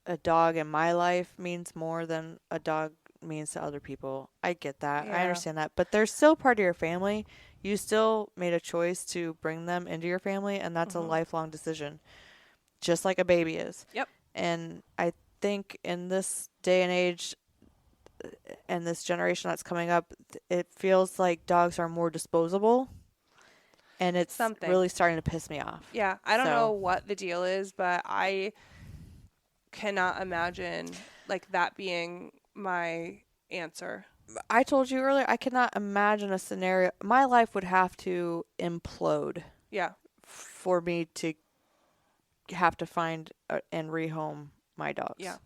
a dog in my life means more than a dog means to other people. I get that. Yeah. I understand that. But they're still part of your family. You still made a choice to bring them into your family, and that's a lifelong decision, just like a baby is. Yep. And I think in this day and age and this generation that's coming up, it feels like dogs are more disposable. and it's Something. really starting to piss me off. Yeah, I don't So- know what the deal is, but I cannot imagine like that being my answer. I told you earlier, I cannot imagine a scenario. My life would have to implode Yeah. for me to have to find and rehome my dogs. Yeah.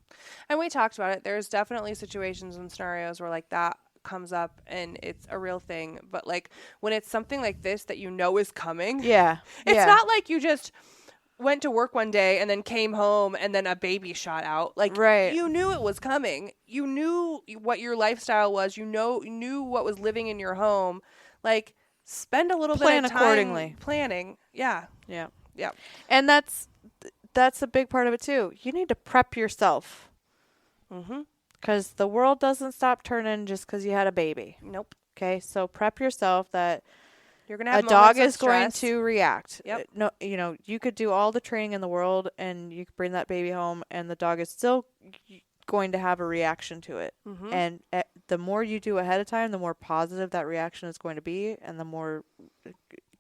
And we talked about it. There's definitely situations and scenarios where like that comes up and it's a real thing. But like when it's something like this that you know is coming, Yeah. it's yeah. not like you just went to work one day and then came home and then a baby shot out. Like Right. you knew it was coming. You knew what your lifestyle was. You knew what was living in your home. Like spend a little Plan bit of time accordingly. planning. Yeah. Yeah. Yeah. And that's a big part of it too. You need to prep yourself. Mhm. Because the world doesn't stop turning just because you had a baby. Nope. Okay, so prep yourself that You're going to have a dog moments of is going stress. to react. Yep. No, you could do all the training in the world and you could bring that baby home and the dog is still going to have a reaction to it. Mhm. And the more you do ahead of time, the more positive that reaction is going to be and the more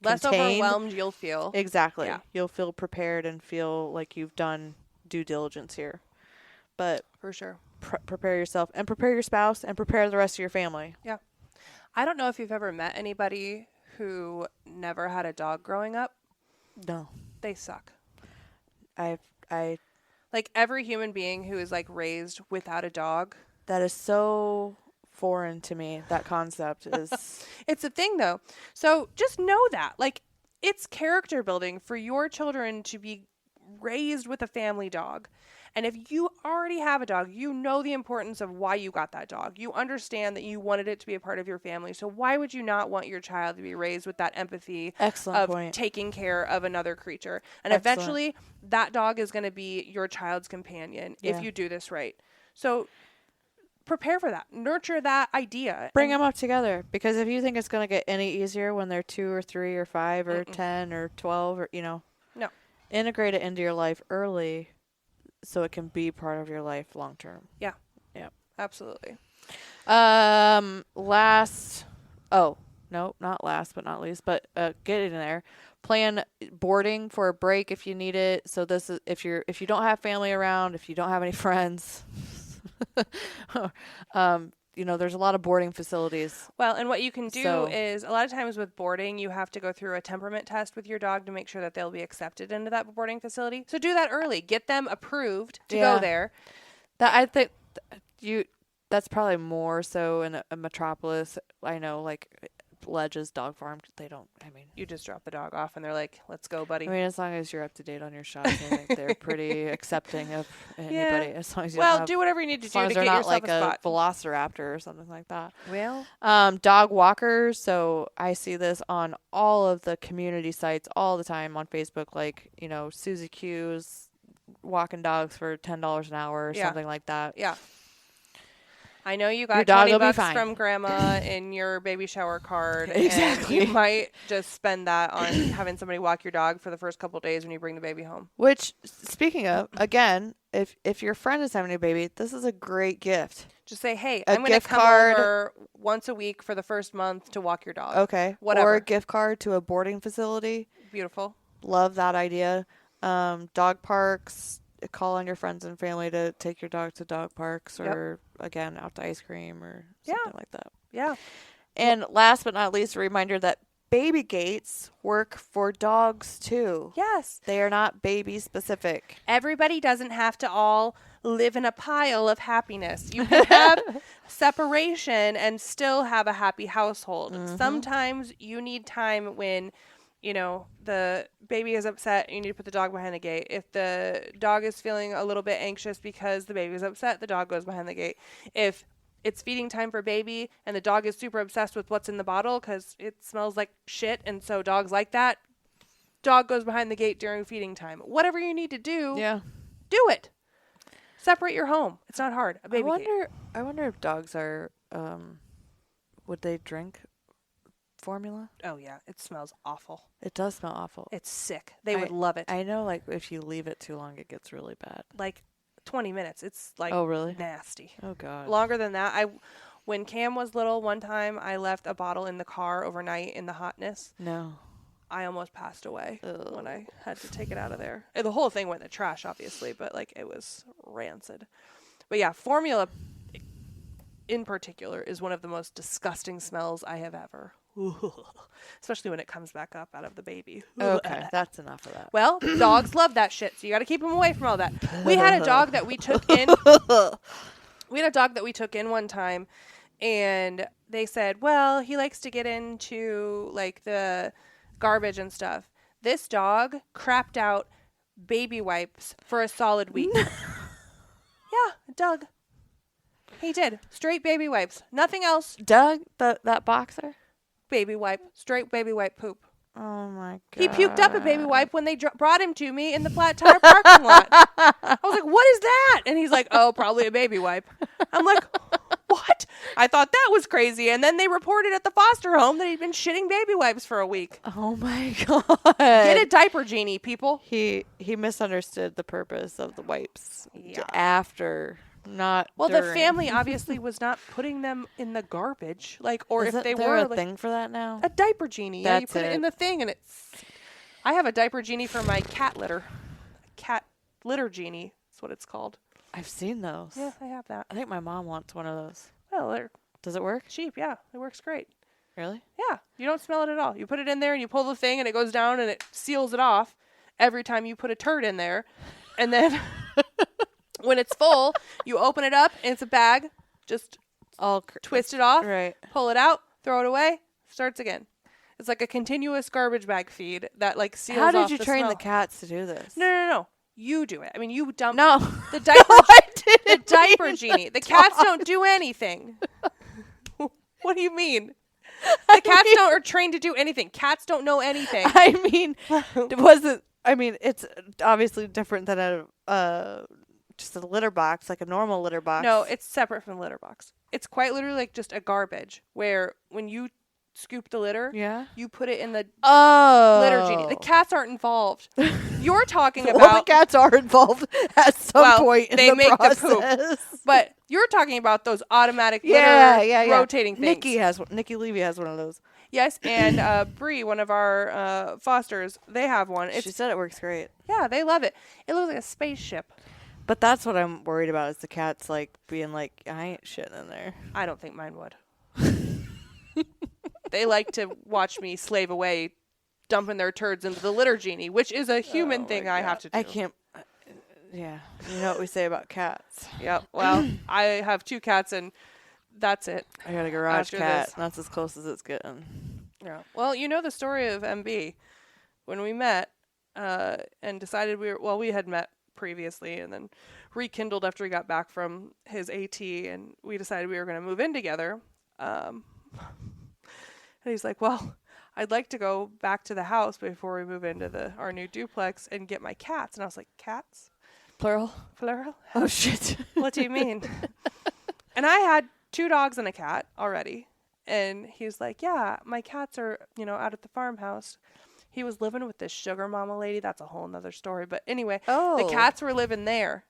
Less contained. overwhelmed you'll feel. Exactly. Yeah. You'll feel prepared and feel like you've done due diligence here. But For sure. prepare yourself and prepare your spouse and prepare the rest of your family. I don't know if you've ever met anybody who never had a dog growing up. No. They suck. I Like every human being who is like raised without a dog. that is so foreign to me. That concept is It's a thing though. So just know that. Like it's character building for your children to be raised with a family dog. And if you already have a dog, you know the importance of why you got that dog. You understand that you wanted it to be a part of your family. So why would you not want your child to be raised with that empathy excellent of point. taking care of another creature? And Excellent. eventually that dog is going to be your child's companion Yeah. if you do this right. So prepare for that. Nurture that idea. Bring And- them up together because if you think it's going to get any easier when they're 2 or 3 or 5 or 10 or 12 or No. integrate it into your life early so it can be part of your life long term. Absolutely. Last no, not last but not least, but getting there. Plan boarding for a break if you need it. So this is if you don't have family around, if you don't have any friends. There's a lot of boarding facilities. Well, and what you can do So- is a lot of times with boarding, you have to go through a temperament test with your dog to make sure that they'll be accepted into that boarding facility. So do that early. Get them approved to Yeah. go there. That I think that's probably more so in a metropolis. I know, like Ledge's dog farm. They don't. You just drop the dog off and they're like, let's go, buddy. As long as you're up to date on your shots, I think they're pretty accepting of anybody. As long as you well, don't have, do whatever you need to as do long to as they're get not yourself like a spot. velociraptor or something like that. Well, Dog walkers. So I see this on all of the community sites all the time on Facebook. Like Susie Q's walking dogs for $10 an hour or Yeah. something like that. yeah. I know you Your got dog 20 will be bucks fine. from grandma in your baby shower card. Exactly. And you might just spend that on having somebody walk your dog for the first couple of days when you bring the baby home. Which, speaking of, again, if your friend is having a baby, this is a great gift. Just say, hey, A I'm going to gift come card. over once a week for the first month to walk your dog. Okay. Whatever. Or a gift card to a boarding facility. Beautiful. Love that idea. Dog parks. Call on your friends and family to take your dog to dog parks or, again, out to ice cream or something like that. Yeah. And last but not least, a reminder that baby gates work for dogs too. Yes. They are not baby specific. Everybody doesn't have to all live in a pile of happiness. You can have separation and still have a happy household. Sometimes you need time when, the baby is upset, you need to put the dog behind the gate. If the dog is feeling a little bit anxious because the baby is upset, the dog goes behind the gate. If it's feeding time for baby and the dog is super obsessed with what's in the bottle because it smells like shit, and so dogs like that, dog goes behind the gate during feeding time. Whatever you need to do, do it. Separate your home. It's not hard. A baby gate. I wonder if dogs are would they drink formula? Oh yeah, it smells awful. It does smell awful. It's sick. They would love it. I know, like, if you leave it too long, it gets really bad. Like 20 minutes. It's like Oh, really? nasty. Oh, God. Longer than that. When Cam was little, one time I left a bottle in the car overnight in the hotness. No. I almost passed away Ugh. when I had to take it out of there. And the whole thing went in the trash, obviously, but like it was rancid. But yeah, formula in particular is one of the most disgusting smells I have ever. Especially when it comes back up out of the baby. Okay, that's enough of that. Well, dogs love that shit, so you got to keep them away from all that. We had a dog that we took in. We had a dog that we took in one time, and they said, well, he likes to get into like the garbage and stuff. This dog crapped out baby wipes for a solid week. Yeah, Doug. He did. Straight baby wipes. Nothing else. Doug, that boxer? Baby wipe. Straight baby wipe poop. Oh, my God. He puked up a baby wipe when they brought him to me in the Flat Tire parking lot. I was like, what is that? And he's like, oh, probably a baby wipe. I'm like, what? I thought that was crazy. And then they reported at the foster home that he'd been shitting baby wipes for a week. Oh, my God. Get a diaper genie, people. He misunderstood the purpose of the wipes Yeah. after, not Well, during. the family obviously was not putting them in the garbage. Like, or if they there were a like, thing for that now? a diaper genie. Yeah, you That's put it in it. the thing and it's. I have a diaper genie for my cat litter. Cat litter genie. That's what it's called. I've seen those. Yeah, I have that. I think my mom wants one of those. Well, they're Does it work? cheap. Yeah, it works great. Really? Yeah, you don't smell it at all. You put it in there and you pull the thing and it goes down and it seals it off every time you put a turd in there. And then when it's full, you open it up and it's a bag. Just All twist it off, Right. pull it out, throw it away, starts again. It's like a continuous garbage bag feed that like seals off. How did you the train smell. the cats to do this? No. You do it. I mean, you dump No. the diaper. I The didn't diaper mean genie. the The cats don't do anything. What do you mean? The cats are trained to do anything. Cats don't know anything. I mean, it wasn't. I mean, it's obviously different than just a litter box, like a normal litter box. No, it's separate from the litter box. It's quite literally like just a garbage where when you scoop the litter, Yeah. you put it in the Oh. litter genie. The cats aren't involved. You're talking Well, about the cats are involved at some Well, point in they the make the process. poop. But you're talking about those automatic litter Yeah. rotating things. Nikki Levy has one of those. Yes, and Bree, one of our fosters, they have one. It's She said it works great. yeah, they love it. It looks like a spaceship. But that's what I'm worried about is the cats like being like, I ain't shitting in there. I don't think mine would. They like to watch me slave away, dumping their turds into the litter genie, which is a human thing I have to do. I can't. Yeah. You know what we say about cats. Yep. Well, I have 2 cats, and that's it. I got a garage After cat. this. That's as close as it's getting. Yeah. Well, you know the story of MB. When we met and decided we had met previously and then rekindled after he got back from his AT, and we decided we were going to move in together. And he's like, well, I'd like to go back to the house before we move into our new duplex and get my cats. And I was like, cats? Plural? Plural? Oh, shit. What do you mean? And I had 2 dogs and a cat already. And he's like, yeah, my cats are, out at the farmhouse. He was living with this sugar mama lady. That's a whole nother story. But anyway, the cats were living there.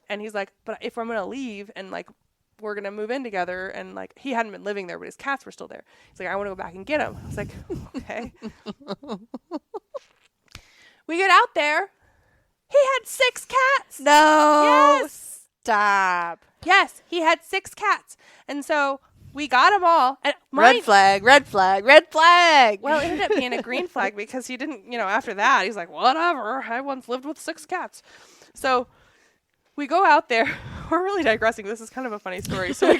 And he's like, but if I'm going to leave and like, we're going to move in together. And like, he hadn't been living there, but his cats were still there. He's like, I want to go back and get them. I was like, okay. We get out there. He had 6 cats. No. Yes. Stop. Yes, he had 6 cats. And so we got them all. And Red flag, red flag, red flag. Well, it ended up being a green flag because he didn't, after that, he's like, whatever. I once lived with 6 cats. We go out there. We're really digressing. This is kind of a funny story. So we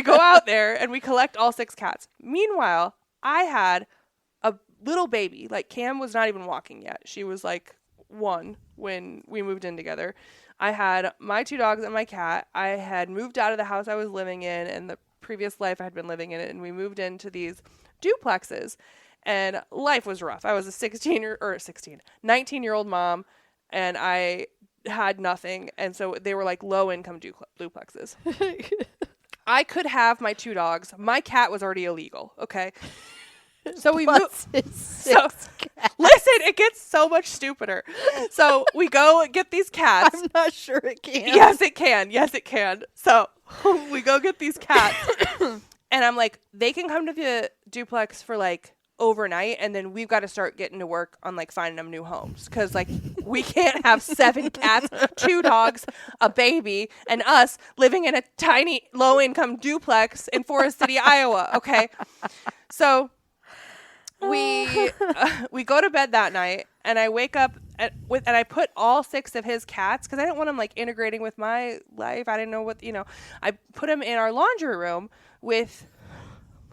go out there and we collect all 6 cats. Meanwhile, I had a little baby. Like, Cam was not even walking yet. She was like 1 when we moved in together. I had my 2 dogs and my cat. I had moved out of the house I was living in and the previous life I had been living in it, and we moved into these duplexes, and life was rough. I was a 19-year-old mom, and I had nothing, and so they were like low-income duplexes. I could have my 2 dogs. My cat was already illegal, okay? So we moved. Listen, it gets so much stupider. So we go get these cats. I'm not sure it can. Yes, it can. Yes, it can. So we go get these cats. And I'm like, they can come to the duplex for like overnight, and then we've got to start getting to work on like finding them new homes, because like we can't have 7 cats, 2 dogs, a baby, and us living in a tiny low-income duplex in Forest City, Iowa. Okay, so we go to bed that night, and I wake up and I put all 6 of his cats, because I didn't want them like integrating with my life. I didn't know what, I put them in our laundry room with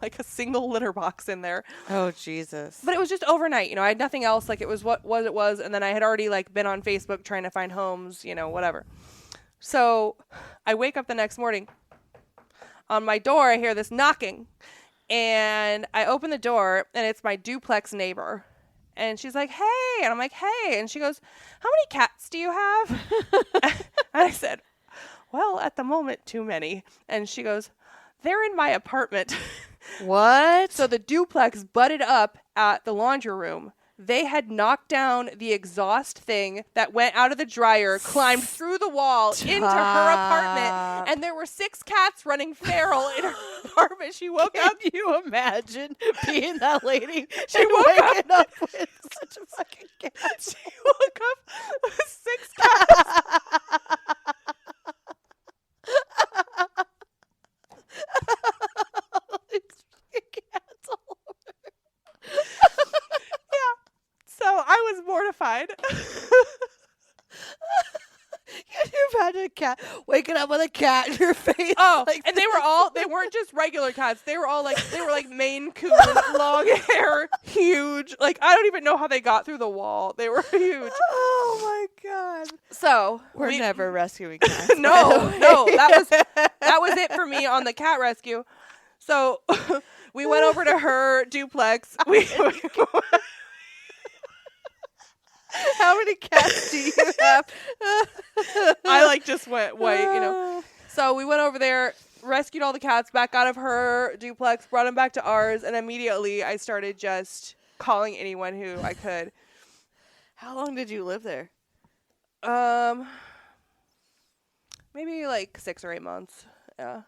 like a single litter box in there. Oh, Jesus. But it was just overnight, I had nothing else. Like, it was what it was. And then I had already like been on Facebook trying to find homes, whatever. So I wake up the next morning. On my door, I hear this knocking, and I open the door, and it's my duplex neighbor. And she's like, "Hey." And I'm like, "Hey." And she goes, "How many cats do you have?" And I said, "Well, at the moment, too many." And she goes, "They're in my apartment." What? So the duplex butted up at the laundry room. They had knocked down the exhaust thing that went out of the dryer, climbed through the wall into her apartment, and there were 6 cats running feral in her apartment. She woke up. Can you imagine being that lady? She woke up with such a fucking cat. She woke up with 6 cats. So I was mortified. Can you imagine a cat waking up with a cat in your face? Oh, like and they weren't just regular cats. They were like Maine Coon, long hair, huge. Like, I don't even know how they got through the wall. They were huge. Oh my God. So We're never rescuing cats. No, that was it for me on the cat rescue. So we went over to her duplex. How many cats do you have? I like just went white, So we went over there, rescued all the cats back out of her duplex, brought them back to ours, and immediately I started just calling anyone who I could. How long did you live there? Maybe like 6 or 8 months. Yeah.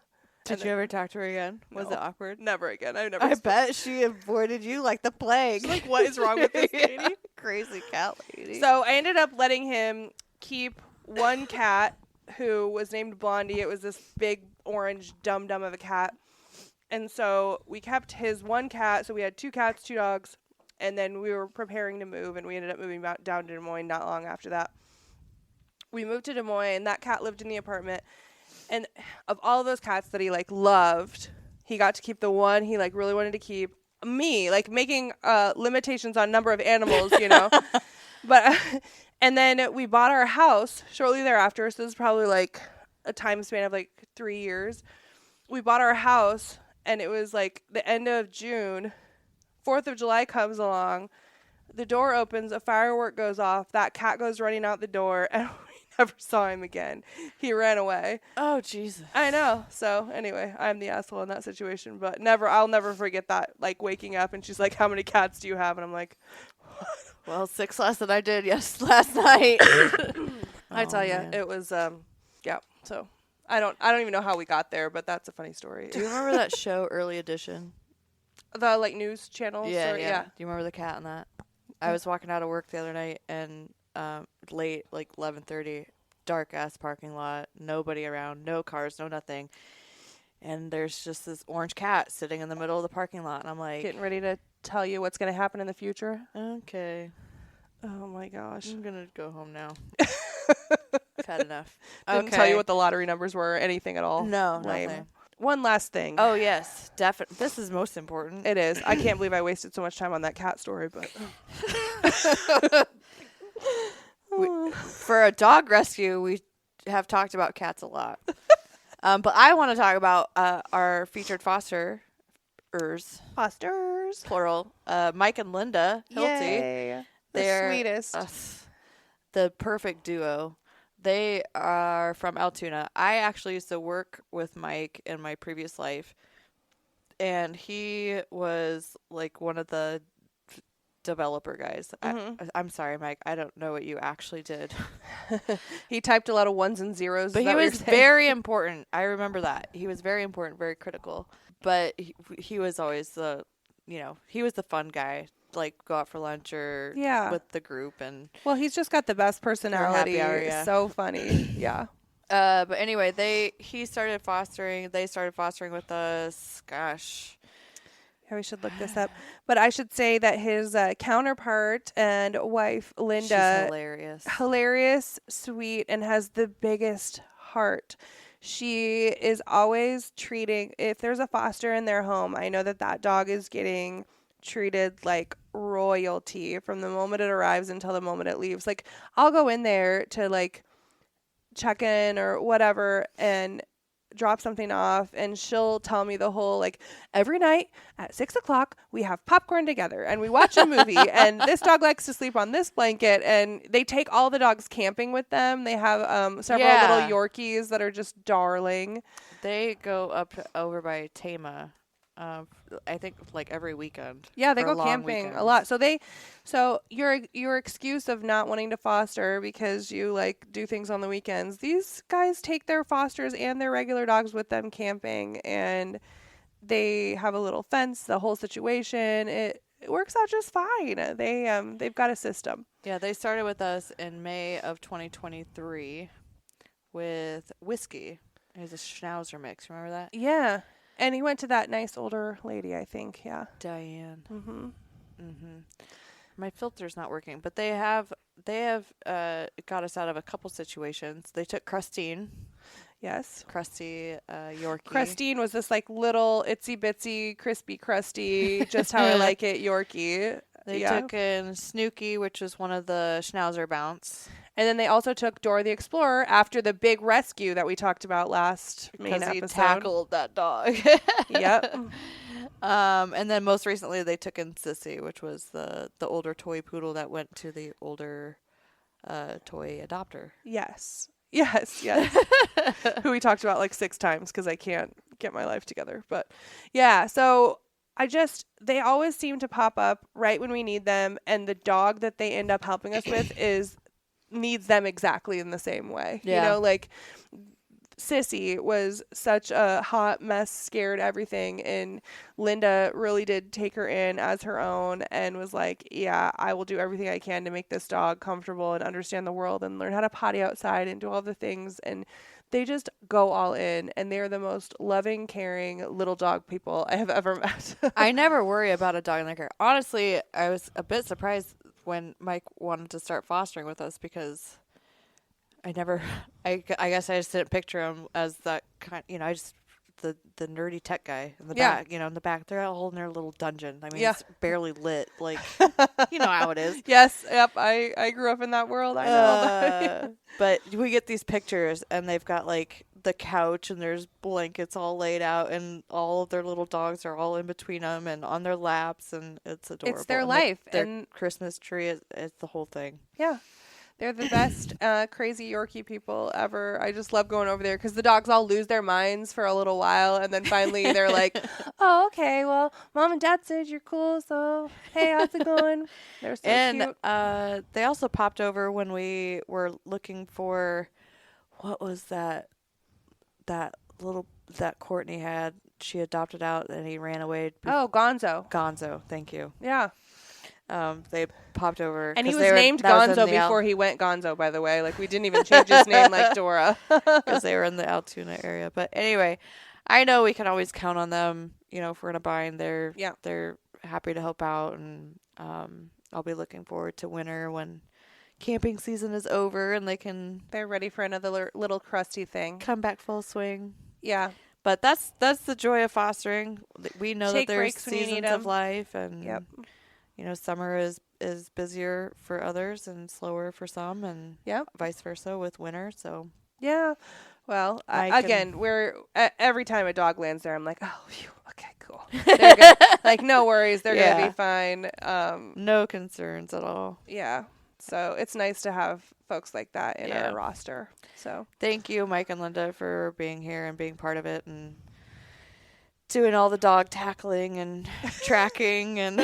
Did you ever talk to her again? Was No. it awkward? Never again. I bet she avoided you like the plague. She's like, what is wrong with this lady? Crazy cat lady. So I ended up letting him keep one cat who was named Blondie. It was this big orange dum-dum of a cat. And so we kept his one cat. So we had 2 cats, 2 dogs. And then we were preparing to move, and we ended up moving down to Des Moines not long after that. We moved to Des Moines, and that cat lived in the apartment. And of all of those cats that he like loved, he got to keep the one he like really wanted to keep. Me, like making limitations on number of animals, But and then we bought our house shortly thereafter. So this is probably like a time span of like 3 years. We bought our house, and it was like the end of June. 4th of July comes along. The door opens, a firework goes off. That cat goes running out the door, and never saw him again. He ran away. Oh, Jesus. I know. So anyway, I'm the asshole in that situation, but I'll never forget that, like waking up and she's like, "How many cats do you have?" And I'm like, well, 6 less than I did last night. I tell you, it was, yeah. So I don't even know how we got there, but that's a funny story. Do you remember that show, Early Edition? The like news channels? Yeah. Yeah. Do you remember the cat in that? I was walking out of work the other night, and late, like 11:30, dark ass parking lot, nobody around, no cars, no nothing, and there's just this orange cat sitting in the middle of the parking lot, and I'm like, Getting ready to tell you what's going to happen in the future. okay, Oh my gosh. I'm gonna go home now. I've had enough. Didn't tell you what the lottery numbers were or anything at all. No, Lame. nothing. One last thing. Oh yes, definitely. This is most important. It is. I can't believe I wasted so much time on that cat story, but For a dog rescue, we have talked about cats a lot. But I want to talk about our featured fosters, plural, Mike and Linda Hilty. Yay. The They're sweetest. the perfect duo. They are from Altoona. I actually used to work with Mike in my previous life, and he was like one of the developer guys. Mhm. I'm sorry, Mike. I don't know what you actually did. He typed a lot of ones and zeros. But Is he that what was you're saying? very important. I remember that. He was very important, very critical. But he was always the he was the fun guy, like go out for lunch or Yeah. with the group and Well, he's just got the best personality. hour, yeah. So funny. Yeah. but anyway, they started fostering with us. Gosh. Yeah, we should look this up. But I should say that his counterpart and wife, She's Linda, hilarious, sweet, and has the biggest heart. She is always treating, if there's a foster in their home, I know that dog is getting treated like royalty from the moment it arrives until the moment it leaves. Like, I'll go in there to like check in or whatever and drop something off, and she'll tell me the whole, like, every night at 6 o'clock we have popcorn together and we watch a movie and this dog likes to sleep on this blanket, and they take all the dogs camping with them. They have several little Yorkies that are just darling. They go over by Tama, I think like every weekend. Yeah, they go camping a lot. So your excuse of not wanting to foster because you like do things on the weekends, these guys take their fosters and their regular dogs with them camping, and they have a little fence, the whole situation. It works out just fine. They've got a system. Yeah, they started with us in May of 2023 with Whiskey. It was a Schnauzer mix. Remember that? Yeah. And he went to that nice older lady, I think. Yeah. Diane. Mm-hmm. Mm-hmm. My filter's not working, but they have got us out of a couple situations. They took Crustine. Yes. Crusty Yorkie. Crustine was this like little itsy bitsy crispy crusty, just how I like it Yorkie. They took in Snooky, which was one of the Schnauzer Bounce. And then they also took Dora the Explorer after the big rescue that we talked about last main episode. Because he tackled that dog. Yep. And then most recently they took in Sissy, which was the older toy poodle that went to the older toy adopter. Yes. Who we talked about like 6 times because I can't get my life together. But yeah, so they always seem to pop up right when we need them. And the dog that they end up helping us with needs them exactly in the same way. Yeah. Like Sissy was such a hot mess, scared everything, and Linda really did take her in as her own and was like, yeah, I will do everything I can to make this dog comfortable and understand the world and learn how to potty outside and do all the things. And they just go all in, and they're the most loving, caring little dog people I have ever met. I never worry about a dog like her. Honestly, I was a bit surprised when Mike wanted to start fostering with us because I guess I just didn't picture him as that kind, the nerdy tech guy in the back, in the back. They're all in their little dungeon. I mean, it's barely lit. Like, you know how it is. Yes. Yep. I grew up in that world. I know. But we get these pictures and they've got like the couch and there's blankets all laid out and all of their little dogs are all in between them and on their laps, and it's adorable. It's their and life. Their Christmas tree is the whole thing. Yeah. They're the best crazy Yorkie people ever. I just love going over there because the dogs all lose their minds for a little while. And then finally they're like, oh, okay, well, Mom and Dad said you're cool. So, hey, how's it going? They're so cute. And they also popped over when we were looking for, what was that Courtney had. She adopted out and he ran away. Oh, Gonzo. Gonzo, thank you. Yeah. They popped over. And he was named Gonzo before he went Gonzo, by the way. Like, we didn't even change his name like Dora. Because they were in the Altoona area. But anyway, I know we can always count on them. If we're in a bind, they're happy to help out. And I'll be looking forward to winter when camping season is over and they're ready for another little crusty thing. Come back full swing. Yeah. But that's the joy of fostering. We know that there's seasons of life, and summer is busier for others and slower for some, and vice versa with winter. So yeah, well, we're every time a dog lands there, I'm like, oh, phew, okay, cool. They're good. Like, no worries, they're gonna be fine. No concerns at all. Yeah. So it's nice to have folks like that in our roster. So thank you, Mike and Linda, for being here and being part of it and doing all the dog tackling and tracking and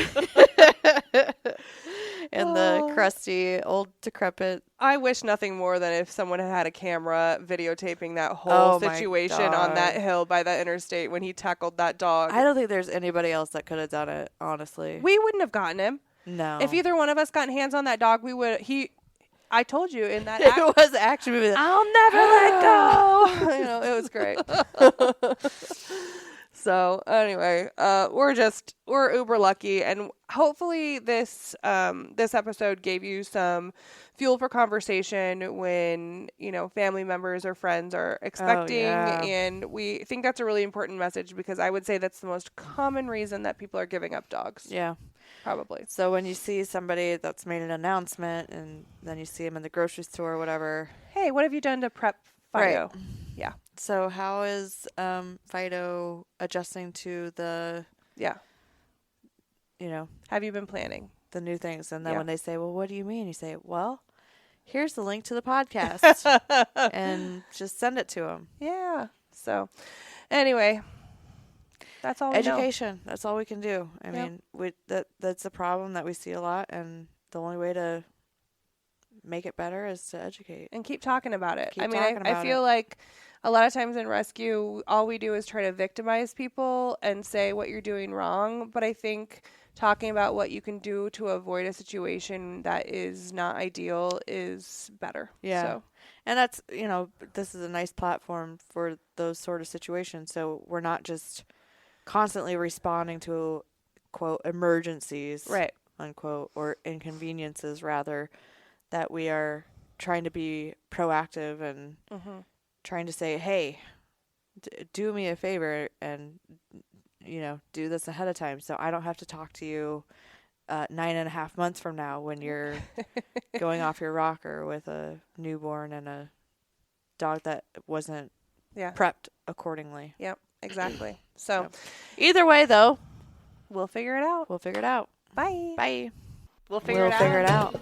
in the crusty, old, decrepit. I wish nothing more than if someone had a camera videotaping that whole Oh my situation on that hill by the interstate when he tackled that dog. I don't think there's anybody else that could have done it, honestly. We wouldn't have gotten him. No. If either one of us gotten hands on that dog, we would. I told you in that. It was the action movie. I'll never let go. You know, it was great. So anyway, we're uber lucky, and hopefully this episode gave you some fuel for conversation when, you know, family members or friends are expecting. And we think that's a really important message, because I would say that's the most common reason that people are giving up dogs. Yeah. Probably. So when you see somebody that's made an announcement and then you see them in the grocery store or whatever. Hey, what have you done to prep Fido? Right. Yeah. So how is Fido adjusting to the, Yeah. you know, Have you been planning? the new things? And then Yeah. when they say, well, what do you mean? You say, well, here's the link to the podcast and just send it to them. Yeah. So anyway, that's all we know. Education. That's all we can do. I mean, that's a problem that we see a lot, and the only way to make it better is to educate And keep talking about it. Keep I mean, talking I about feel it. like a lot of times in rescue, all we do is try to victimize people and say what you're doing wrong. But I think talking about what you can do to avoid a situation that is not ideal is better. Yeah. So, And that's, you know, this is a nice platform for those sort of situations. So we're not just constantly responding to, quote, emergencies, right. unquote, or inconveniences, rather, that we are trying to be proactive and trying to say, hey, do me a favor and, you know, do this ahead of time so I don't have to talk to you 9.5 months from now when you're going off your rocker with a newborn and a dog that wasn't prepped accordingly. Yep. Exactly. So either way, though, we'll figure it out. we'll figure it out. Bye. Bye. We'll figure it out. Figure it out.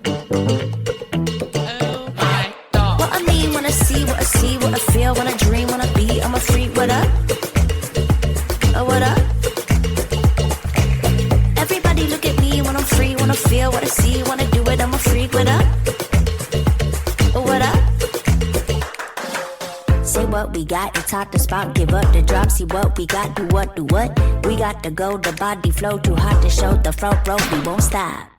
Oh my dog. What I mean when I see, what I see, what I feel, when I dream, when I be, I'm a freak, what up? Oh, what up? Everybody look at me when I'm free, when I feel, what I see, when I do it, I'm a freak, what up? Oh, what up? Say what we got, it's hot to spot, give up the drop, see what we got, do what? We got to go, the body flow, too hot to show, the front row, we won't stop.